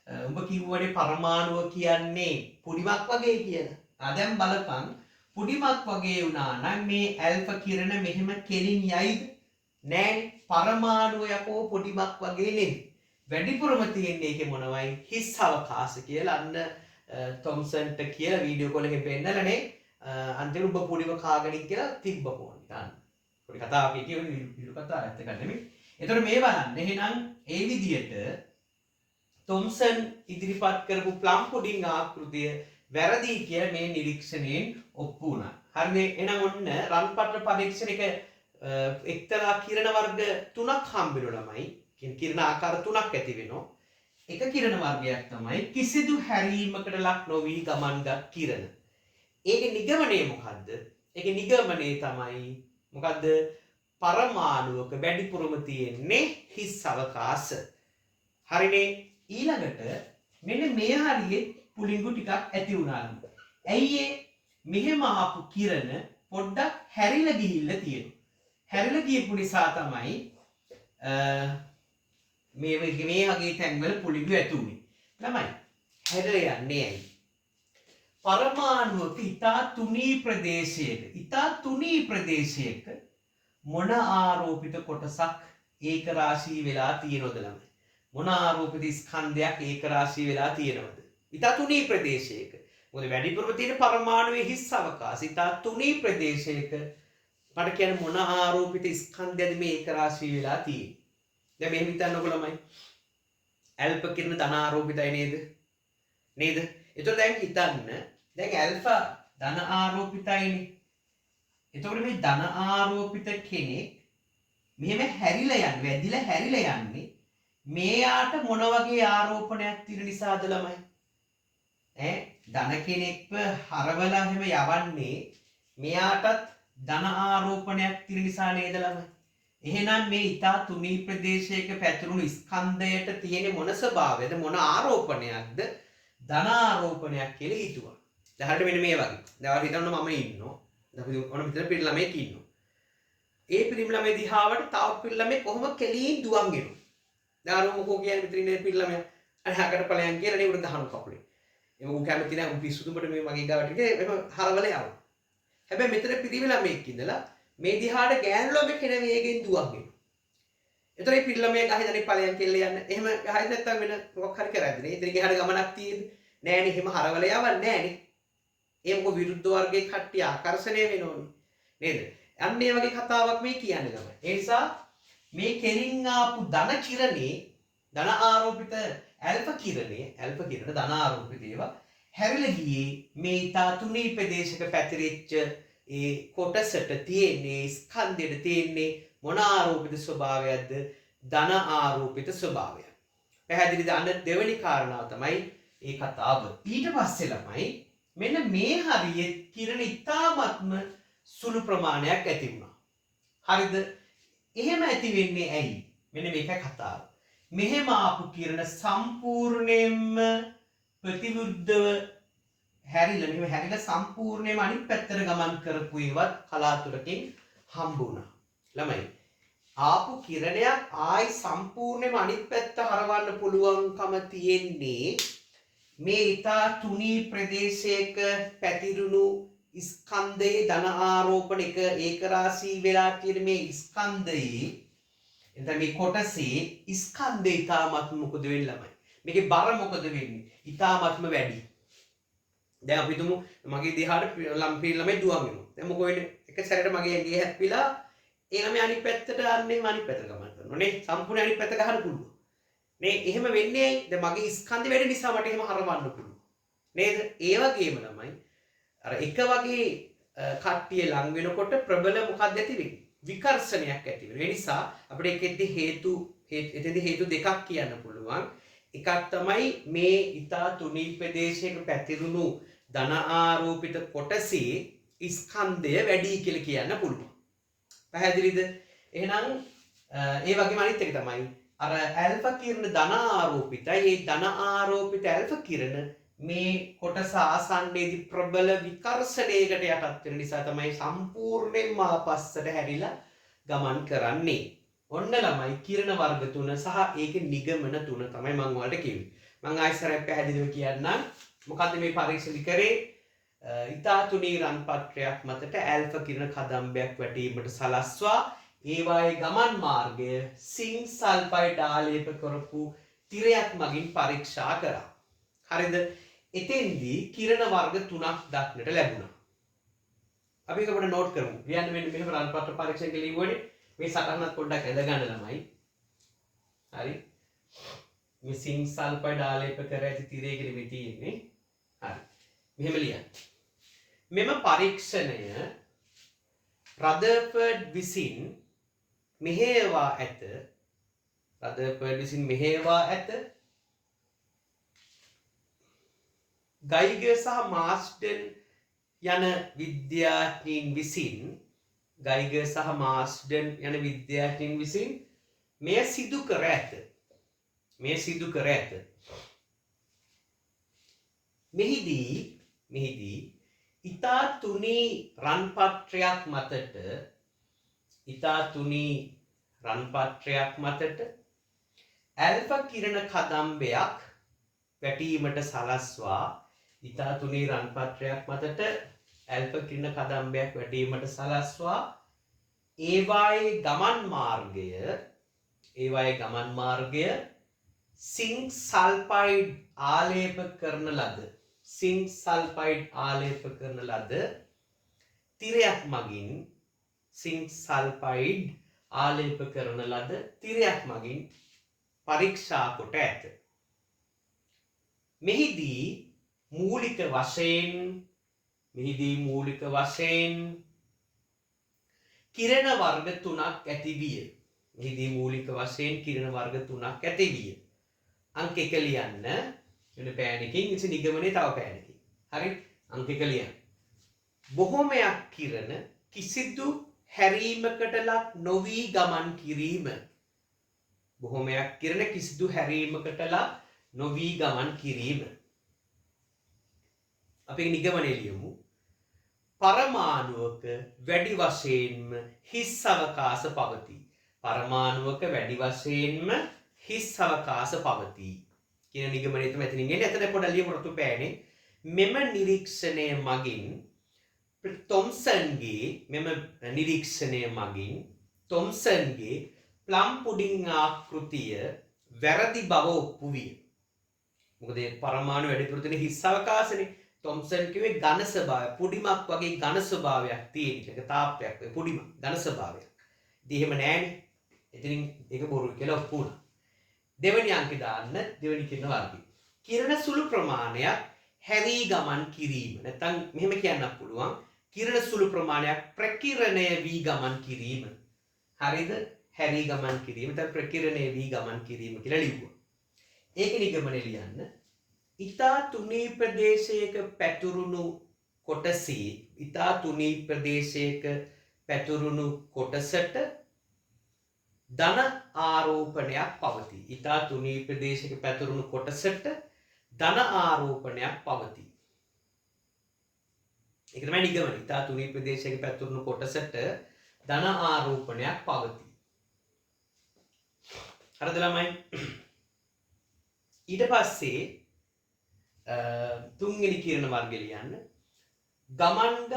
උඹ කිව්වනේ පරමාණුව කියන්නේ පුඩිමක් වගේ කියලා. දැන් බලපන් පුඩිමක් වගේ වුණා නම් මේ ඇල්ෆා කිරණ මෙහෙම කෙලින් යයිද? නෑනේ. පරමාණුව යකෝ පුඩිමක් වගේ නෙමෙයි. වැඩිපුරම තියෙන්නේ ඒකේ මොනවයි? හිස් අවකාශ කියලා අන්න තොම්සන්ට කියලා වීඩියෝ කෝල් එකෙන් පෙන්නලානේ අන්තිම ඔබ පුඩිම කාගෙනින් කියලා තිබ්බ ෆෝන් ගන්න. පොඩි කතාවක් කියවන වීඩියෝ කතාවක් ඇත්ත ගන්න නෙමෙයි. ඒතර මේ බලන්න. එහෙනම් ඒ විදියට තොම්සන් ඉදිරිපත් කරපු ප්ලම් පුඩින් ආකෘතිය වැරදි කියලා මේ නිරීක්ෂණයෙන් ඔප්පු වුණා. හරිනේ. එහෙනම් ඔන්න රන්පත්‍ර පරීක්ෂණයක එක්තරා කිරණ වර්ග 3ක් හම්බෙනවා ළමයි. කිරණ ආකාර 3ක් ඇති වෙනවා. එක කිරණ වර්ගයක් තමයි කිසිදු හැරීමකට ලක් නොවි ගමන්ගත් කිරණ. ඒකේ නිගමනය මොකද්ද? ඒකේ නිගමනය තමයි මොකද්ද? පරමාණුවක වැඩිපුරම තියෙන්නේ හිස් අවකාශ. හරිනේ. ඊළඟට මෙන්න මේ හරියේ පුලිඟු ටිකක් ඇති වුණා. ඇයි ඒ? මෙහෙම ආපු කිරණ පොඩ්ඩක් හැරිලා ගිහිල්ලා තියෙනවා. හැරිලා ගියපු නිසා තමයි මේ වගේ තැන්වල පුලිඟු ඇති උනේ. ළමයි හැරලා යන්නේ ඇයි? පරමාණුවක ඉතා තුනී ප්‍රදේශයක මොන ආරෝපිත කොටසක් ඒක රාශී වෙලා තියෙනවද ළමයි? මොන ආරෝපිත ස්කන්ධයක් ඒක රාශී වෙලා තියෙනවද? ඉතා තුනී ප්‍රදේශයක. මොකද වැඩිපුරම තියෙන පරමාණුවේ හිස් අවකාශ. ඉතා තුනී ප්‍රදේශයක මට කියන්නේ මොන ආරෝපිත ස්කන්ධයද මේ ඒක රාශී වෙලා තියෙන්නේ? දැන් මෙහෙම හිතන්නකො ළමයි. ඇල්ෆා කිරණ ධන ආරෝපිතයි නේද? නේද? ඒතකොට දැන් හිතන්න දැන් ඇල්ෆා ධන ආරෝපිතයිනේ. එතකොට මේ ධන ආරෝපිත කෙනෙක් මෙහෙම හැරිලා යන්නේ, වැදිලා හැරිලා යන්නේ මෙයාට මොන වගේ ආරෝපණයක් තියෙන නිසාද ළමයි? ධන කෙනෙක්ව හරවලා හැම යවන්නේ මෙයාටත් ධන ආරෝපණයක් තියෙන නිසා නේද ළමයි? එහෙනම් මේ ඊතා තුනී ප්‍රදේශයක පැතිරුණු ස්කන්ධයට තියෙන මොන ස්වභාවයද, මොන ආරෝපණයක්ද? ධන ආරෝපණයක් කියලා හිතුවා. දැන් හරියට මෙන්න මේ වගේ. දැන් හිතන්න මම ඉන්නවා. අපි ඔන්න මෙතන පිළි ළමෙක් ඉන්නවා. ඒ පිළි ළමේ දිහාවට තව පිළි ළමෙක් කොහොම කෙලින් දුවන් එනවා. දැන් අර මොකෝ කියන්නේ මෙතන ඉන්න පිළි ළමයා අහකට ඵලයන් කියලා නේ උඩ ගහන කකුලේ. එම ඌ කැමති නැහැ ඌ පිස්සුදුඹට මේ මගේ ගාවට ඉන්නේ එහෙම හරවල යනවා. හැබැයි මෙතන පිළි ළමෙක් ඉඳලා මේ දිහාට ගෑනු ළමෙක් එන වේගෙන් දුවන් එනවා. එතකොට මේ පිළි ළමයා ගහයි ඵලයන් කියලා යන්න. එහෙම ගහයි නැත්තම් වෙන මොකක් හරි කරද්දී නේ. ඉතින් ගහන ගමනක් තියෙද? නෑනේ එහෙම හරවල යවන්නේ නෑනේ. ඒක විරුද්ධ වර්ගයේ කට්ටිය ආකර්ෂණය වෙනෝනේ නේද? අන්න ඒ වගේ කතාවක් මේ කියන්නේ තමයි. ඒ නිසා මේ කෙලින් ආපු ධන කිරණේ ධන ආරෝපිත ඇල්ෆා කිරණ ධන ආරෝපිත ඒවා හැරිලා ගියේ මේ ඊතා තුනී ප්‍රදේශක පැතිරිච්ච ඒ කොටසට තියෙන්නේ ස්කන්ධෙට තියෙන්නේ මොන ආරෝපිත ස්වභාවයක්ද? ධන ආරෝපිත ස්වභාවයක්. පැහැදිලිද? අන්න දෙවෙනි කාරණාව තමයි ඒ කතාව. ඊට පස්සේ ළමයි මෙන්න මේ හරියේ කිරණ ඉතාමත්ම සුළු ප්‍රමාණයක් ඇති වුණා. හරිද? එහෙම ඇති වෙන්නේ ඇයි? මෙන්න මේකයි කතාව. මෙහෙම ආපු කිරණ සම්පූර්ණයෙන්ම ප්‍රතිවිරුද්ධව හැරිලා මෙහෙම හැරිලා සම්පූර්ණයෙන්ම අනිත් පැත්තට ගමන් කරපු ඒවත් කලාතුරකින් හම්බ වුණා. ළමයි ආපු කිරණයක් ආයි සම්පූර්ණයෙන්ම අනිත් පැත්ත හරවන්න පුළුවන්කම තියෙන්නේ මේ ඊතා තුනී ප්‍රදේශයක පැතිරුණු ස්කන්ධයේ ධන ආරෝපණ එක ඒක රාශී වෙලා තියෙන මේ ස්කන්ධයේ එතන මේ කොටසේ ස්කන්ධය ඊ타මත්ම මොකද වෙන්නේ ළමයි? මේකේ බර මොකද වෙන්නේ? ඊ타මත්ම වැඩි. දැන් අපි තුමු මගේ දිහාට ළමයි දුවන් වෙනවා. දැන් මොකෝ වෙන්නේ? එක සැරේට මගේ ඇඟේ හැප්පිලා ඒ ළමයි අනිත් පැත්තට අන්නේ අනිත් පැත්තට ගමන් කරනවා නේ. සම්පූර්ණ අනිත් පැත්ත ගහන්න පුළුවන්. නේ එහෙම වෙන්නේ ඇයි? දැන් මගේ ස්කන්ධ වැඩි නිසා මට එහෙම හරවන්න පුළුවන්. නේද? ඒ වගේම ළමයි අර එක වගේ කට්ටිය ලං වෙනකොට ප්‍රබල මොකක්ද ඇති වෙන්නේ? විකර්ෂණයක් ඇති වෙනවා. ඒ නිසා අපිට එතෙන්දී හේතු දෙකක් කියන්න පුළුවන්. එකක් තමයි මේ ඊතා තුනී ප්‍රදේශයක පැතිරුණු ධන ආරෝපිත කොටසේ ස්කන්ධය වැඩි කියලා කියන්න පුළුවන්. පැහැදිලිද? එහෙනම් ඒ වගේම අනිත් එක තමයි අර ඇල්ෆා කිරණ ධන ආරෝපිතයි. ඒ ධන ආරෝපිත ඇල්ෆා කිරණ මේ කොටස ආසන්නයේදී ප්‍රබල විකර්ෂණයකට යටත් වෙන නිසා තමයි සම්පූර්ණයෙන්ම ආපස්සට හැරිලා ගමන් කරන්නේ. ඔන්න ළමයි කිරණ වර්ග තුන සහ ඒකේ නිගමන තුන තමයි මම ඔයාලට කිව්වේ. මම ආයෙසරක් පැහැදිලිව කියන්නම්. මොකද්ද මේ පරීක්ෂණ කරේ? ඊතා තුනී රන් පත්‍රයක් මතට ඇල්ෆා කිරණ කදම්බයක් වැටීමට සලස්වා ඒවායේ ගමන් මාර්ගය සිංක් සල්ෆයිඩ් ආලේප කරපු තිරයක් මගින් පරීක්ෂා කරා. හරිද? එතෙන්දී කිරණ වර්ග තුනක් දක්නට ලැබුණා. අපි ඒක පොඩ්ඩක් නෝට් කරමු. කියන්න මෙන්න මෙහෙම රන් පත්‍ර පරීක්ෂණයක ලියුවනේ මේ සටහනත් පොඩ්ඩක් ඇද ගන්න ළමයි. හරි. මේ සිංක් සල්ෆයිඩ් ආලේප කර ඇති තිරය කියලා මේ තියෙන්නේ. හරි. මෙහෙම ලියන්න. මෙම පරීක්ෂණය රදර්ෆර්ඩ් විසින් මෙහෙයවා ඇත. ගයිගර් සහ මාස්ටන් යන විද්‍යාඥයින් විසින් මෙය සිදු කර ඇත. මෙහිදී ඊතා තුනී රන් පත්‍රයක් මතට ඇල්ෆා කිරණ කදම්බයක් වැටීමට සලස්වා ඒවායේ ගමන් මාර්ගය සිංක් සල්ෆයිඩ් ආලේප කරන ලද තිරයක් මගින් පරීක්ෂා කොට ඇත. මෙහිදී මූලික වශයෙන් කිරණ වර්ග තුනක් ඇති විය. අංක 1 ලියන්න. වෙන පෑනකින් ඉතින් නිගමනේ තව පෑනකින්. හරි? අංක 1 ලියන්න. බොහෝමයක් කිරණ කිසිදු හැරීමකට ලක් නොවි ගමන් කිරීම. අපි නිගමනය ලියමු. පරමාණුවක වැඩි වශයෙන්ම හිස් අවකාශ පවතී. කියන නිගමනය තමයි එතනින් එන්නේ. එතන පොඩ්ඩක් ලියමු රතු පෑනේ. මෙම නිරීක්ෂණය මගින් තොම්සන්ගේ ප්ලම් පුඩින් ආකෘතිය වැරදි බව ඔප්පු විය. මොකද පරමාණු වැඩිපුර තියෙන හිස් අවකාශනේ. තොම්සන් කිව්වේ ඝන ස්වභාවය. පුඩිමක් වගේ ඝන ස්වභාවයක් තියෙන. ඒක තාප්පයක් වගේ පුඩිමක් ඝන ස්වභාවයක්. ඉතින් එහෙම නෑනේ. එතනින් ඒක බොරු කියලා ඔප්පු වුණා. දෙවෙනි අංකේ දාන්න දෙවෙනි කිරණ වර්ගය. කිරණ සුළු ප්‍රමාණයක් හැරී ගමන් කිරීම. නැත්නම් මෙහෙම කියන්නත් පුළුවන්. කිරණ සුළු ප්‍රමාණයක් ප්‍රකිරණය වී ගමන් කිරීම. හරිද? හැරී ගමන් කිරීම. නැත්නම් ප්‍රකිරණය වී ගමන් කිරීම කියලා ලිව්වා. ඒකේ නිගමනය ලියන්න. ඊතා තුනී ප්‍රදේශයක පැතුරුණු කොටසට ධන ආරෝපණයක් පවතී. ඊතා තුනී ප්‍රදේශයක පැතුරුණු කොටසට ධන ආරෝපණයක් පවතී. ඒක තමයි නිගමනය. ඊතා තුනී ප්‍රදේශයක පැතුරුණු කොටසට ධන ආරෝපණයක් පවතී. හරිද ළමයි? ඊට පස්සේ තුන්වෙනි කිරණ වර්ගය ලියන්න. ගමන්ගත්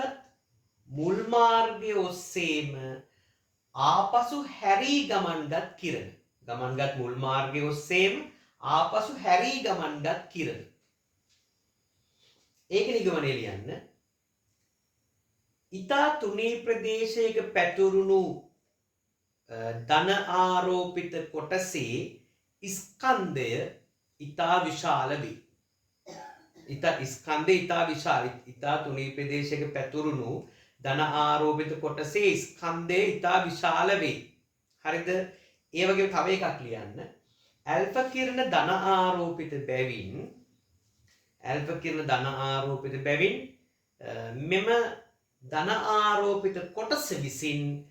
මුල් මාර්ගය ඔස්සේම ආපසු හැරී ගමන්ගත් කිරණ. ඒක නිගමනය ලියන්න. ඊතා තුනී ප්‍රදේශයක පැතුරුණු ධන ආරෝපිත කොටසේ ස්කන්ධය ඊතා විශාල වේ. ඉතා ස්කන්ධය ඉතා විශාල ඉතා තුනී ප්‍රදේශයක පැතුරුණු ධන ආරෝපිත කොටසේ ස්කන්ධය ඉතා විශාල වේ. හරිද? ඒ වගේ තව එකක් ලියන්න. ඇල්ෆා කිරණ ධන ආරෝපිත බැවින් මෙම ධන ආරෝපිත කොටස විසින්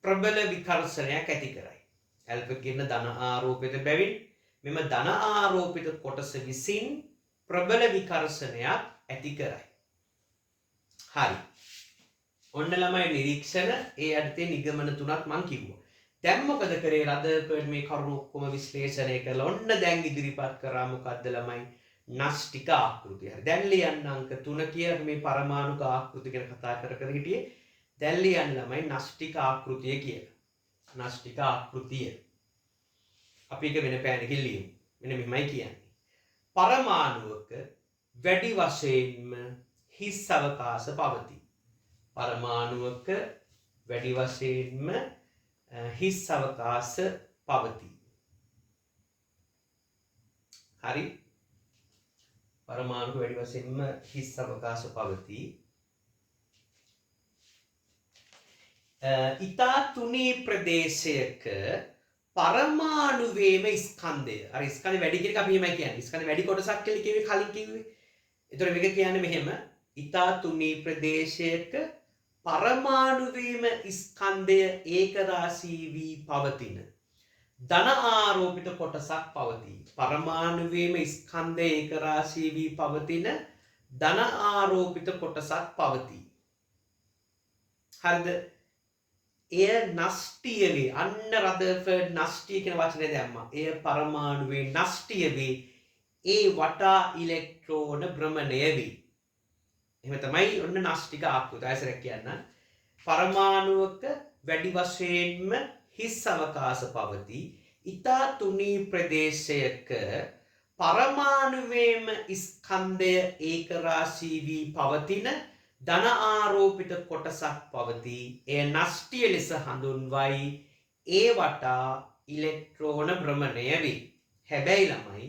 ප්‍රබල විකර්ෂණයක් ඇති කරයි. ඇල්ෆා කිරණ ධන ආරෝපිත බැවින් මෙම ධන ආරෝපිත කොටස විසින් ප්‍රබල විකර්ෂණයක් ඇති කරයි. හරි. ඔන්න ළමයි නිරීක්ෂණ ඒ යටතේ නිගමන තුනක් මං කිව්වා. දැන් මොකද කරේ රදර්ෆර්ඩ් මේ කරුණු ඔක්කොම විශ්ලේෂණය කරලා ඔන්න දැන් ඉදිරිපත් කරා මොකද්ද ළමයි? නාස්ටික ආකෘතිය. හරි. දැන් ලියන්න අංක 3 කියන මේ පරමාණුක ආකෘතිය ගැන කතා කර හිටියේ. දැන් ලියන්න ළමයි නාස්ටික ආකෘතිය කියලා. නාස්ටික ආකෘතිය. අපි ඒක වෙන පෑනකින් ලියමු. මෙන්න මෙහෙමයි කියන්නේ. පරමාණුවක වැඩි වශයෙන්ම හිස් අවකාශ පවතී. පරමාණුවක වැඩි වශයෙන්ම හිස් අවකාශ පවතී. හරි. පරමාණුක වැඩි වශයෙන්ම හිස් අවකාශ පවතී. ඉතා තුනී ප්‍රදේශයක පරමාණුවේම ස්කන්ධය. අර ස්කන්ධය වැඩි කියන එක අපි එහෙමයි කියන්නේ. ස්කන්ධය වැඩි කොටසක් කියලා කිව්වේ කලින් කිව්වේ. ඒතර මේක කියන්නේ මෙහෙම. ඉතා තුනී ප්‍රදේශයක පරමාණුවේම ස්කන්ධය ඒකරාශී වී පවතින ධන ආරෝපිත කොටසක් පවතී. පරමාණුවේම ස්කන්ධය ඒකරාශී වී පවතින ධන ආරෝපිත කොටසක් පවතී. හරිද? එය නෂ්ටිය වේ. අන්න රදර්ෆර්ඩ් නෂ්ටිය කියන වචනේ දැම්මා. එය පරමාණුවේ නෂ්ටිය වේ. ඒ වටා ඉලෙක්ට්‍රෝන භ්‍රමණය වේ. එහෙම තමයි ඔන්න නෂ්ටික ආකෘතිය. ආයසරයක් කියන්න. පරමාණුවක වැඩි වශයෙන්ම හිස් අවකාශ පවතී. ඉතා තුනී ප්‍රදේශයක පරමාණුවේම ස්කන්ධය ඒකරාශී වී පවතින ධන ආරෝපිත කොටසක් පවතී. එය නෂ්ටිය ලෙස හඳුන්වයි. ඒ වටා ඉලෙක්ට්‍රෝන භ්‍රමණය වේ. හැබැයි ළමයි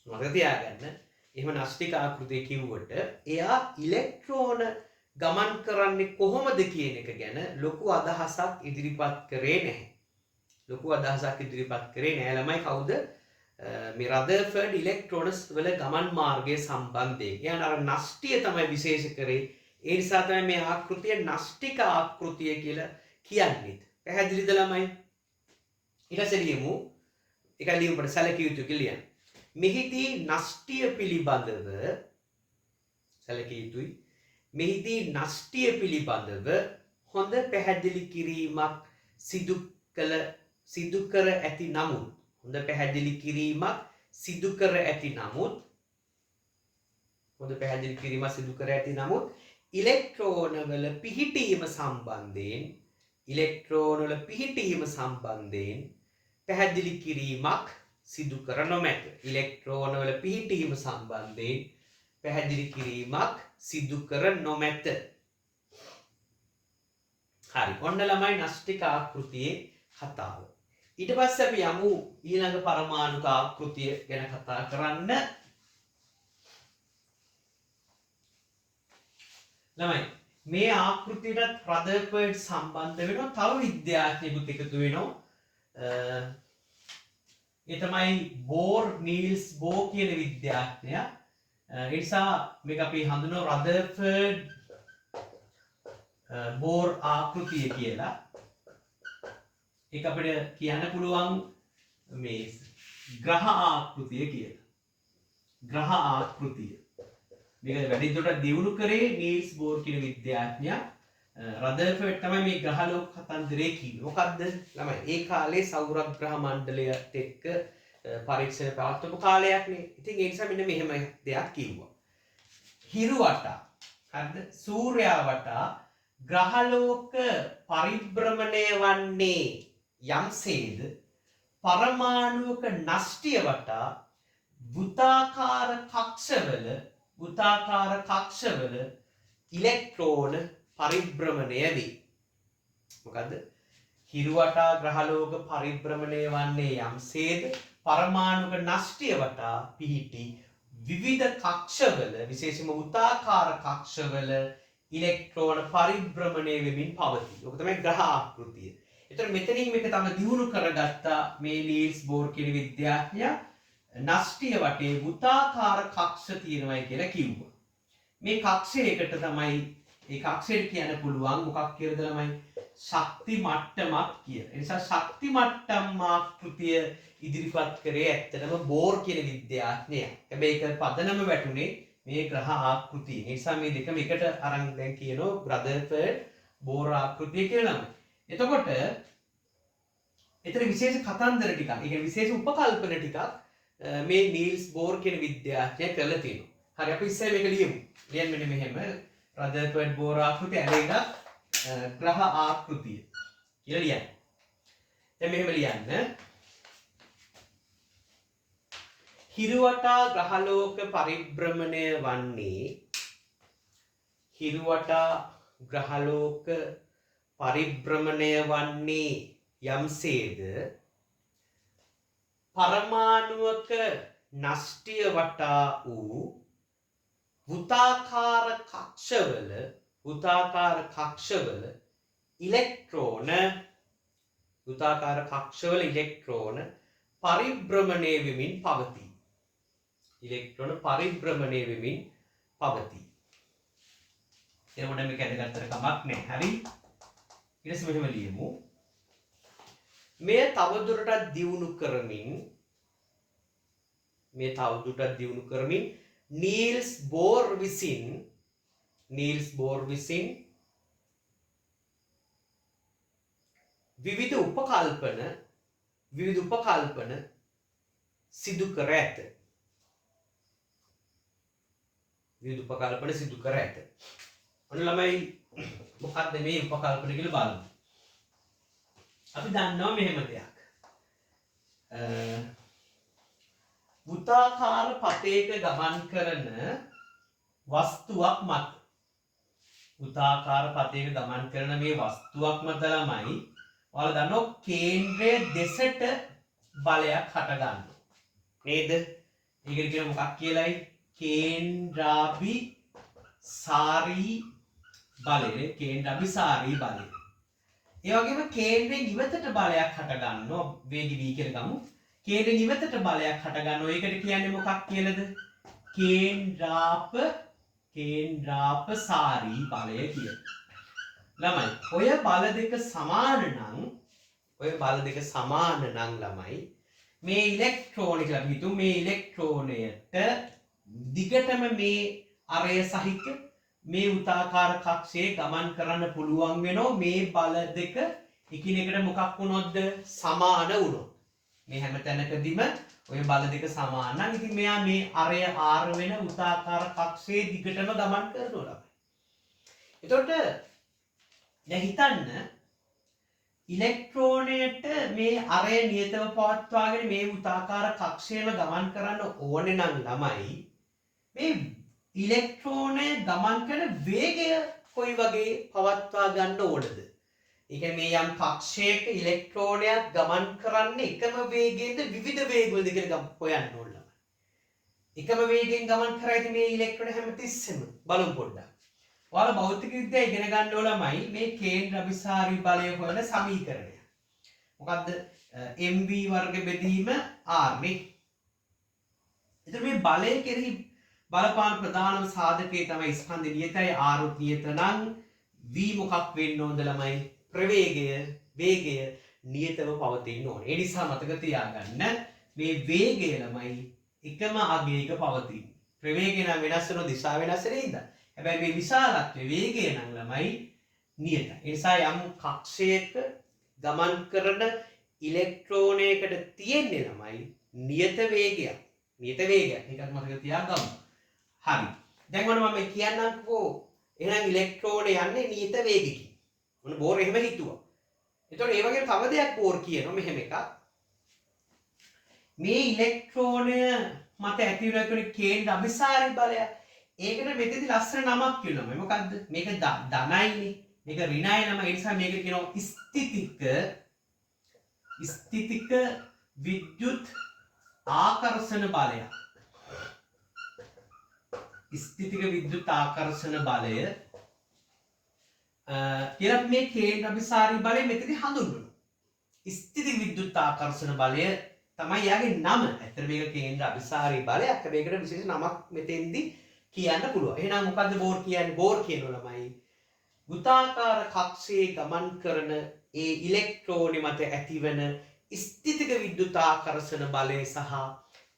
මතක තියාගන්න එහෙම නෂ්ටික ආකෘතිය කිව්වට එයා ඉලෙක්ට්‍රෝන ගමන් කරන්නේ කොහොමද කියන එක ගැන ලොකු අදහසක් ඉදිරිපත් කරේ නැහැ. ළමයි කවුද? මේ රදර්ෆර්ඩ් ඉලෙක්ට්‍රෝනස් වල ගමන් මාර්ගය සම්බන්ධයෙන්. එයා අර නෂ්ටිය තමයි විශේෂ කරේ. ඒ නිසා තමයි මේ ආකෘතිය නෂ්ටික ආකෘතිය කියලා කියන්නේ. පැහැදිලිද ළමයි? ඊට පස්සේ ලියමු. ඒක ලියමුට සැලකිය යුතු කියලා. මෙහිදී නෂ්ටිය පිළිබඳව සැලකිය යුතුයි. මෙහිදී නෂ්ටිය පිළිබඳව හොඳ පැහැදිලි කිරීමක් සිදු කර ඇති නමුත් ඉලෙක්ට්‍රෝනවල පිහිටීම සම්බන්ධයෙන් පැහැදිලි කිරීමක් සිදු කර නොමැත. හරි. ඔන්න ළමයි නෂ්ටික ආකෘතියේ කතාව. ඊට පස්සේ අපි යමු ඊළඟ පරමාණුක ආකෘතිය ගැන කතා කරන්න. ළමයි මේ ආකෘතියට රදර්ෆර්ඩ් සම්බන්ධ වෙනවා. තව විද්‍යාඥයෙකුත් එකතු වෙනවා. ඒ තමයි නීල්ස් බෝර් කියන විද්‍යාඥයා. ඒ නිසා මේක අපි හඳුනනවා රදර්ෆර්ඩ් බෝර් ආකෘතිය කියලා. ඒක අපිට කියන්න පුළුවන් මේ ග්‍රහ ආකෘතිය කියලා. මේක වැඩිදුරටත් දියුණු කරේ නීල්ස් බෝර් කියන විද්‍යාඥයා. රදර්ෆර්ඩ් තමයි මේ ග්‍රහලෝක කතන්දරේ කිව්වේ. මොකද්ද? ළමයි ඒ කාලේ සෞරග්‍රහ මණ්ඩලයත් එක්ක පරීක්ෂණ පවත්වපු කාලයක් නේ. ඉතින් ඒ නිසා මෙන්න මෙහෙම දෙයක් කිව්වා. හිරු වටා හරිද? සූර්යයා වටා ග්‍රහලෝක පරිභ්‍රමණය වන්නේ යම්සේද පරමාණුක නෂ්ටිය වටා වෘත්තාකාර කක්ෂවල ඉලෙක්ට්‍රෝන පරිභ්‍රමණය වේ. මොකද්ද? හිරු වටා ග්‍රහලෝක පරිභ්‍රමණය වන්නේ යම්සේද පරමාණුක නෂ්ටිය වටා පිහිටි විවිධ කක්ෂවල විශේෂයෙන්ම වෘත්තාකාර කක්ෂවල ඉලෙක්ට්‍රෝන පරිභ්‍රමණය වෙමින් පවතී. ඔක තමයි ග්‍රහ ආකෘතිය. එතකොට මෙතනින් මේක තම දියුණු කරගත්තා මේ නීල්ස් බෝර් කියන විද්‍යාඥයා නෂ්ටිය වටේ වෘත්තාකාර කක්ෂ තියෙනවායි කියලා කිව්වා. මේ කක්ෂයකට තමයි ඒ කක්ෂයට කියන්න පුළුවන් මොකක් කියලාද ළමයි? ශක්ති මට්ටමක් කියලා. ඒ නිසා ශක්ති මට්ටම් ආකෘතිය ඉදිරිපත් කරේ ඇත්තටම බෝර් කියන විද්‍යාඥයා. හැබැයි ඒක පදනම වැටුනේ මේ ග්‍රහ ආකෘතිය. ඒ නිසා මේ දෙකම එකට අරන් දැන් කියනවා රදර්ෆර්ඩ් බෝර් ආකෘතිය කියලා. එතකොට එතන විශේෂ කතන්දර ටිකක්, ඒ කියන්නේ විශේෂ උපකල්පන ටිකක් මේ නීල්ස් බෝර් කියන විද්‍යාඥයා කරලා තියෙනවා. හරි අපි ඉස්සෙල්ලා මේක ලියමු. ලියන්න මෙන්න මෙහෙම රදර්ෆර්ඩ් බෝර් ආකෘතිය ඇලෙන ග්‍රහ ආකෘතිය කියලා ලියන්න. දැන් මෙහෙම ලියන්න. හිරුවටා ග්‍රහලෝක පරිභ්‍රමණය වන්නේ හිරුවටා ග්‍රහලෝක පරිභ්‍රමණය වන්නේ යම්සේද පරමාණුවක නෂ්ටිය වටා වූ වෘත්තාකාර කක්ෂවල ඉලෙක්ට්‍රෝන පරිභ්‍රමණය වෙමින් පවතී. ඉලෙක්ට්‍රෝන පරිභ්‍රමණය වෙමින් පවතී. එතකොට මේක ඇදගත්තට කමක් නැහැ. හරි. ඊට පස්සේ මෙහෙම ලියමු. මෙය තවදුරටත් දියුණු කරමින් නීල්ස් බෝර් විසින් විවිධ උපකල්පන සිදු කර ඇත. ඔන්න ළමයි මොකක්ද මේ උපකල්පන කියලා බලමු. අපි දන්නවා මෙහෙම දෙයක්. වෘත්තාකාර පතයක ගමන් කරන වස්තුවක් මත. වෘත්තාකාර පතයක ගමන් කරන මේ වස්තුවක් මත ළමයි ඔයාලා දන්නවා කේන්ද්‍රයේ දෙසට බලයක් හට ගන්නවා. නේද? ඒකට කියන මොකක් කියලායි? කේන්ද්‍රාභිසාරී බලය. කේන්ද්‍රාභිසාරී බලය. ඒ වගේම කේන්ද්‍රයෙන් ඉවතට බලයක් හට ගන්නවා. වේගී v කියලා ගමු. කේන්ද්‍රයෙන් ඉවතට බලයක් හට ගන්නවා. ඒකට කියන්නේ මොකක් කියලාද? කේන්ද්‍රාපසාරී බලය කියලා. ළමයි ඔය බල දෙක සමාන නම් ළමයි මේ ඉලෙක්ට්‍රෝන කියලා අපි හිතමු. මේ ඉලෙක්ට්‍රෝනයට දිගටම මේ අරය සහිත මේ වෘත්තාකාර කක්ෂයේ ගමන් කරන්න පුළුවන් වෙනවා මේ බල දෙක එකිනෙකට මොකක් වුණොත්ද? සමාන වුණොත්. මේ හැම තැනකදීම ඔය බල දෙක සමාන නම් ඉතින් මෙයා මේ අරය ආර වෙන වෘත්තාකාර කක්ෂයේ දිගටම ගමන් කරනවා. එතකොට දැන් හිතන්න ඉලෙක්ට්‍රෝනයට මේ අරය නියතව පවත්වාගෙන මේ වෘත්තාකාර කක්ෂයේම ගමන් කරන්න ඕනේ නම් ළමයි මේ ඉලෙක්ට්‍රෝනය ගමන් කරන වේගය කොයි වගේ පවත්වා ගන්න ඕනද? ඒ කියන්නේ මේ යම් කක්ෂයක ඉලෙක්ට්‍රෝනයක් ගමන් කරන්නේ එකම වේගයෙන්ද විවිධ වේගවලද කියලා හොයන්න ඕන ළමයි. එකම වේගයෙන් ගමන් කරයිද මේ ඉලෙක්ට්‍රෝන හැමතිස්සෙම? බලමු පොඩ්ඩක්. ඔයාලා භෞතික විද්‍යාව ඉගෙන ගන්න ඕන ළමයි මේ කේන්ද්‍ර අභිසාරී බලය හොයන සමීකරණය. මොකද්ද? mv වර්ග බෙදීම r නේ. එතකොට මේ බලය කෙරෙහි බලපාන ප්‍රධානම සාධකය තමයි ස්කන්ධ නියතයි r නියත නම් v මොකක් වෙන්න ඕනද ළමයි? වේගය නියතව පවතින්න ඕනේ. ඒ නිසා මතක තියාගන්න මේ වේගය ළමයි එකම අගයක පවතින. ප්‍රවේගය නම් වෙනස් වෙන දිශාව වෙනස් වෙන ඉඳලා. හැබැයි මේ විශාලත්වයේ වේගය නම් ළමයි නියතයි. ඒ නිසා යම් කක්ෂයක ගමන් කරන ඉලෙක්ට්‍රෝනයකට තියෙන්නේ ළමයි නියත වේගයක්. ඒකත් මතක තියාගමු. හරි. දැන් ඔන්න මම කියන්නම්කෝ එහෙනම් ඉලෙක්ට්‍රෝන යන්නේ නියත වේගකින්. ඔන්න බෝර් එහෙම හිතුවා. එතකොට ඒ වගේ තව දෙයක් බෝර් කියනවා මෙහෙම එකක්. මේ ඉලෙක්ට්‍රෝනය මත ඇති වෙන කේන්ද්‍ර අභිසාරී බලය. ඒකට මෙතනදී ලස්සන නමක් කියනවා. මොකද්ද? මේක ධනයිනේ. මේක ඍණයි නම. ඒ නිසා මේක කියනවා ස්ථිතික විද්‍යුත් ආකර්ෂණ බලයක්. ස්ථිතික විද්‍යුත් ආකර්ෂණ බලය කියලා මේ කේන්ද්‍ර අභිසාරී බලය මෙතනදී හඳුන්වනවා. ස්ථිතික විද්‍යුත් ආකර්ෂණ බලය තමයි යාගේ නම. ඇත්තට මේක කේන්ද්‍ර අභිසාරී බලයක්. මේකට විශේෂ නමක් මෙතෙන්දී කියන්න පුළුවන්. එහෙනම් මොකද්ද බෝර් කියන්නේ? බෝර් කියන ළමයි වෘත්තාකාර කක්ෂයේ ගමන් කරන ඒ ඉලෙක්ට්‍රෝන මත ඇතිවන ස්ථිතික විද්‍යුත් ආකර්ෂණ බලය සහ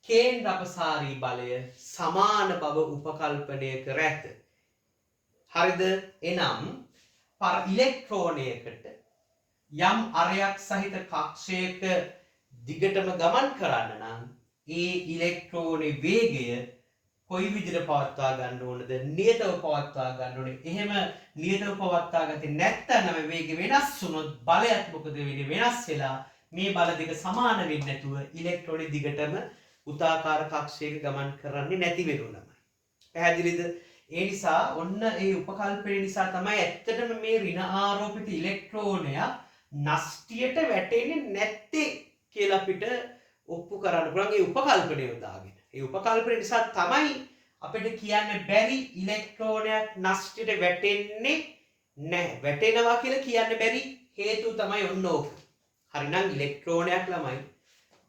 කේන්ද්‍ර අපසාරී බලය සමාන බව උපකල්පනය කර ඇත. හරිද? එනම් ඉලෙක්ට්‍රෝනයකට යම් අරයක් සහිත කක්ෂයක දිගටම ගමන් කරන්න නම් ඒ ඉලෙක්ට්‍රෝනේ වේගය කොයි විදිහට පවත්වා ගන්න ඕනද? නියතව පවත්වා ගන්න ඕනේ. එහෙම නියතව පවත්වා ගත්තේ නැත්නම් වේගය වෙනස් වුණොත් බලයත් මොකද වෙන්නේ? වෙනස් වෙලා මේ බල දෙක සමාන වෙන්නේ නැතුව ඉලෙක්ට්‍රෝනේ දිගටම වෘත්තාකාර කක්ෂයක ගමන් කරන්නේ නැති වෙනවා. පැහැදිලිද? ඒ නිසා ඔන්න ඒ උපකල්පනය නිසා තමයි ඇත්තටම මේ ඍණ ආරෝපිත ඉලෙක්ට්‍රෝනයක් නෂ්ටියට වැටෙන්නේ නැත්තේ කියලා අපිට ඔප්පු කරන්න පුළුවන් ඒ උපකල්පනය යොදාගෙන. ඒ උපකල්පනය නිසා තමයි අපිට කියන්න බැරි ඉලෙක්ට්‍රෝනයක් නෂ්ටියට වැටෙන්නේ නැහැ. වැටෙනවා කියලා කියන්න බැරි හේතුව තමයි ඔන්න ඕක. හරිනම් ඉලෙක්ට්‍රෝනයක් ළමයි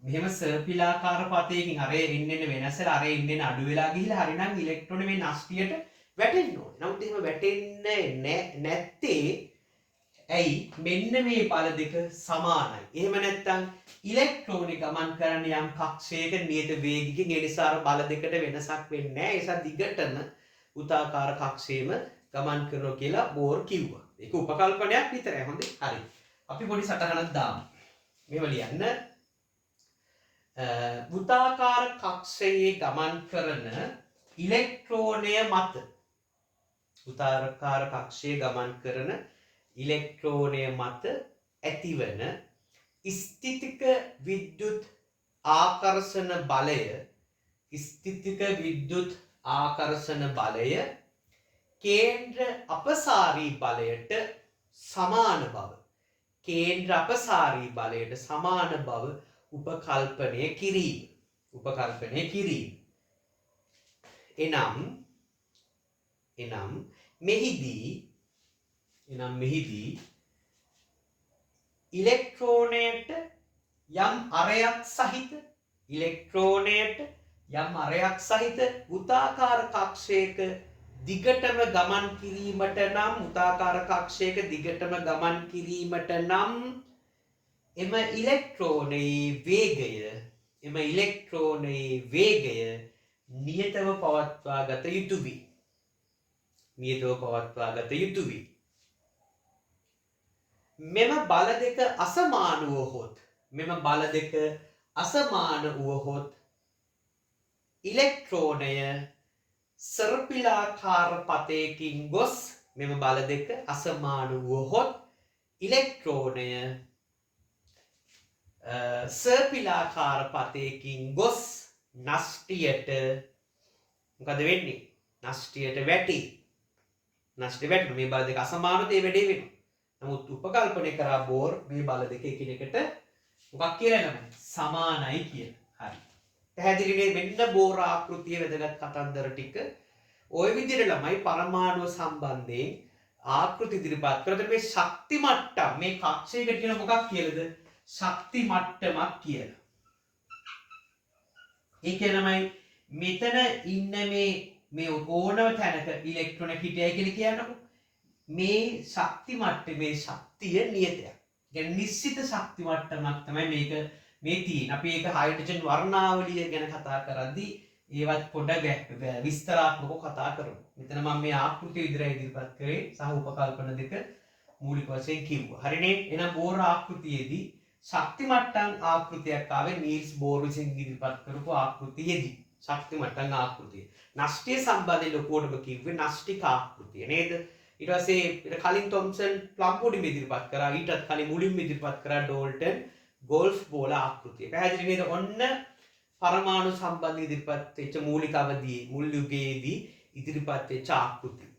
මෙහෙම සර්පිලාකාර පතයකින් අර එන්නේ වෙනස් වෙලා අර එන්නේ අඩු වෙලා ගිහිල්ලා හරිනම් ඉලෙක්ට්‍රෝන මේ නෂ්ටියට වැටෙන්න ඕනේ. නමුත් එහෙම වැටෙන්නේ නැත්තේ ඇයි? මෙන්න මේ බල දෙක සමානයි. එහෙම නැත්නම් ඉලෙක්ට්‍රෝන ගමන් කරන යම් කක්ෂයක නියත වේගයකින් ඒ නිසා අර බල දෙකට වෙනසක් වෙන්නේ නැහැ. ඒ නිසා දිගටම වෘත්තාකාර කක්ෂයේම ගමන් කරනවා කියලා බෝර් කිව්වා. ඒක උපකල්පනයක් විතරයි. හොඳයි. හරි. අපි පොඩි සටහනක් දාමු. මේව ලියන්න. වෘත්තාකාර කක්ෂයේ ගමන් කරන ඉලෙක්ට්‍රෝනය මත වෘත්තාකාර කක්ෂයේ ගමන් කරන ඉලෙක්ට්‍රෝනය මත ඇතිවන ස්ථිතික විද්‍යුත් ආකර්ෂණ බලය කේන්ද්‍ර අපසාරී බලයට සමාන බව උපකල්පනය කිරීම. එනම් මෙහිදී ඉලෙක්ට්‍රෝනයට යම් අරයක් සහිත වෘත්තාකාර කක්ෂයක දිගටම ගමන් කිරීමට නම් එම ඉලෙක්ට්‍රෝනයේ වේගය නියතව පවත්වා ගත යුතුය. මෙම බල දෙක අසමාන වුවහොත් ඉලෙක්ට්‍රෝනය සර්පිලාකාර පතයකින් ගොස් නෂ්ටියට මොකද වෙන්නේ? නෂ්ටියට වැටේ. මේ බල දෙක අසමානව ඒ වැඩේ වෙනවා. නමුත් උපකල්පනය කරා බෝර් මේ බල දෙක එකිනෙකට මොකක් කියලා නම සමානයි කියලා. හරි. පැහැදිලිනේ? මෙන්න බෝර් ආකෘතිය වැදගත් කතන්දර ටික. ওই විදිහට ළමයි පරමාණු සම්බන්ධයෙන් ආකෘති ඉදිරිපත් කරද්දී මේ ශක්ති මට්ටම් මේ කක්ෂයකට කියන මොකක් කියලාද? ශක්ති මට්ටමක් කියලා. ඒ කියනමයි මෙතන ඉන්න මේ ඕනම තැනක ඉලෙක්ට්‍රෝන හිටියයි කියලා කියන්නකො. මේ ශක්ති මට්ටමේ ශක්තිය නියතයක්. කියන්නේ නිශ්චිත ශක්ති මට්ටමක් තමයි මේක මේ තියෙන්නේ. අපි ඒක හයිඩ්‍රජන් වර්ණාවලිය ගැන කතා කරද්දී ඒවත් පොඩ විස්තරාත්මකව කතා කරමු. මෙතන මම මේ ආකෘතිය ඉදිරිපත් කරේ සහ උපකල්පන දෙක මූලික වශයෙන් කිව්වා. හරිනේ? එහෙනම් බෝර් ආකෘතියේදී ශක්ති මට්ටම් ආකෘතියක් ආවේ නීල්ස් බෝර් විසින් ඉදිරිපත් කරපු ආකෘතියේදී. ශක්ති මට්ටම් ආකෘතිය. නෂ්ටිය සම්බන්ධයෙන් ලොකුවටම කිව්වේ නෂ්ටික ආකෘතිය නේද? ඊට පස්සේ කලින් තොම්සන් ප්ලම් පොඩි ඉදිරිපත් කරා. ඊටත් කලින් මුලින්ම ඉදිරිපත් කරා ඩෝල්ටන් ගෝල්ෆ් බෝල ආකෘතිය. පැහැදිලි නේද? ඔන්න පරමාණු සම්බන්ධ ඉදිරිපත් වෙච්ච මූලික අවධියේ මුල් යුගයේදී ඉදිරිපත් වෙච්ච ආකෘතිය.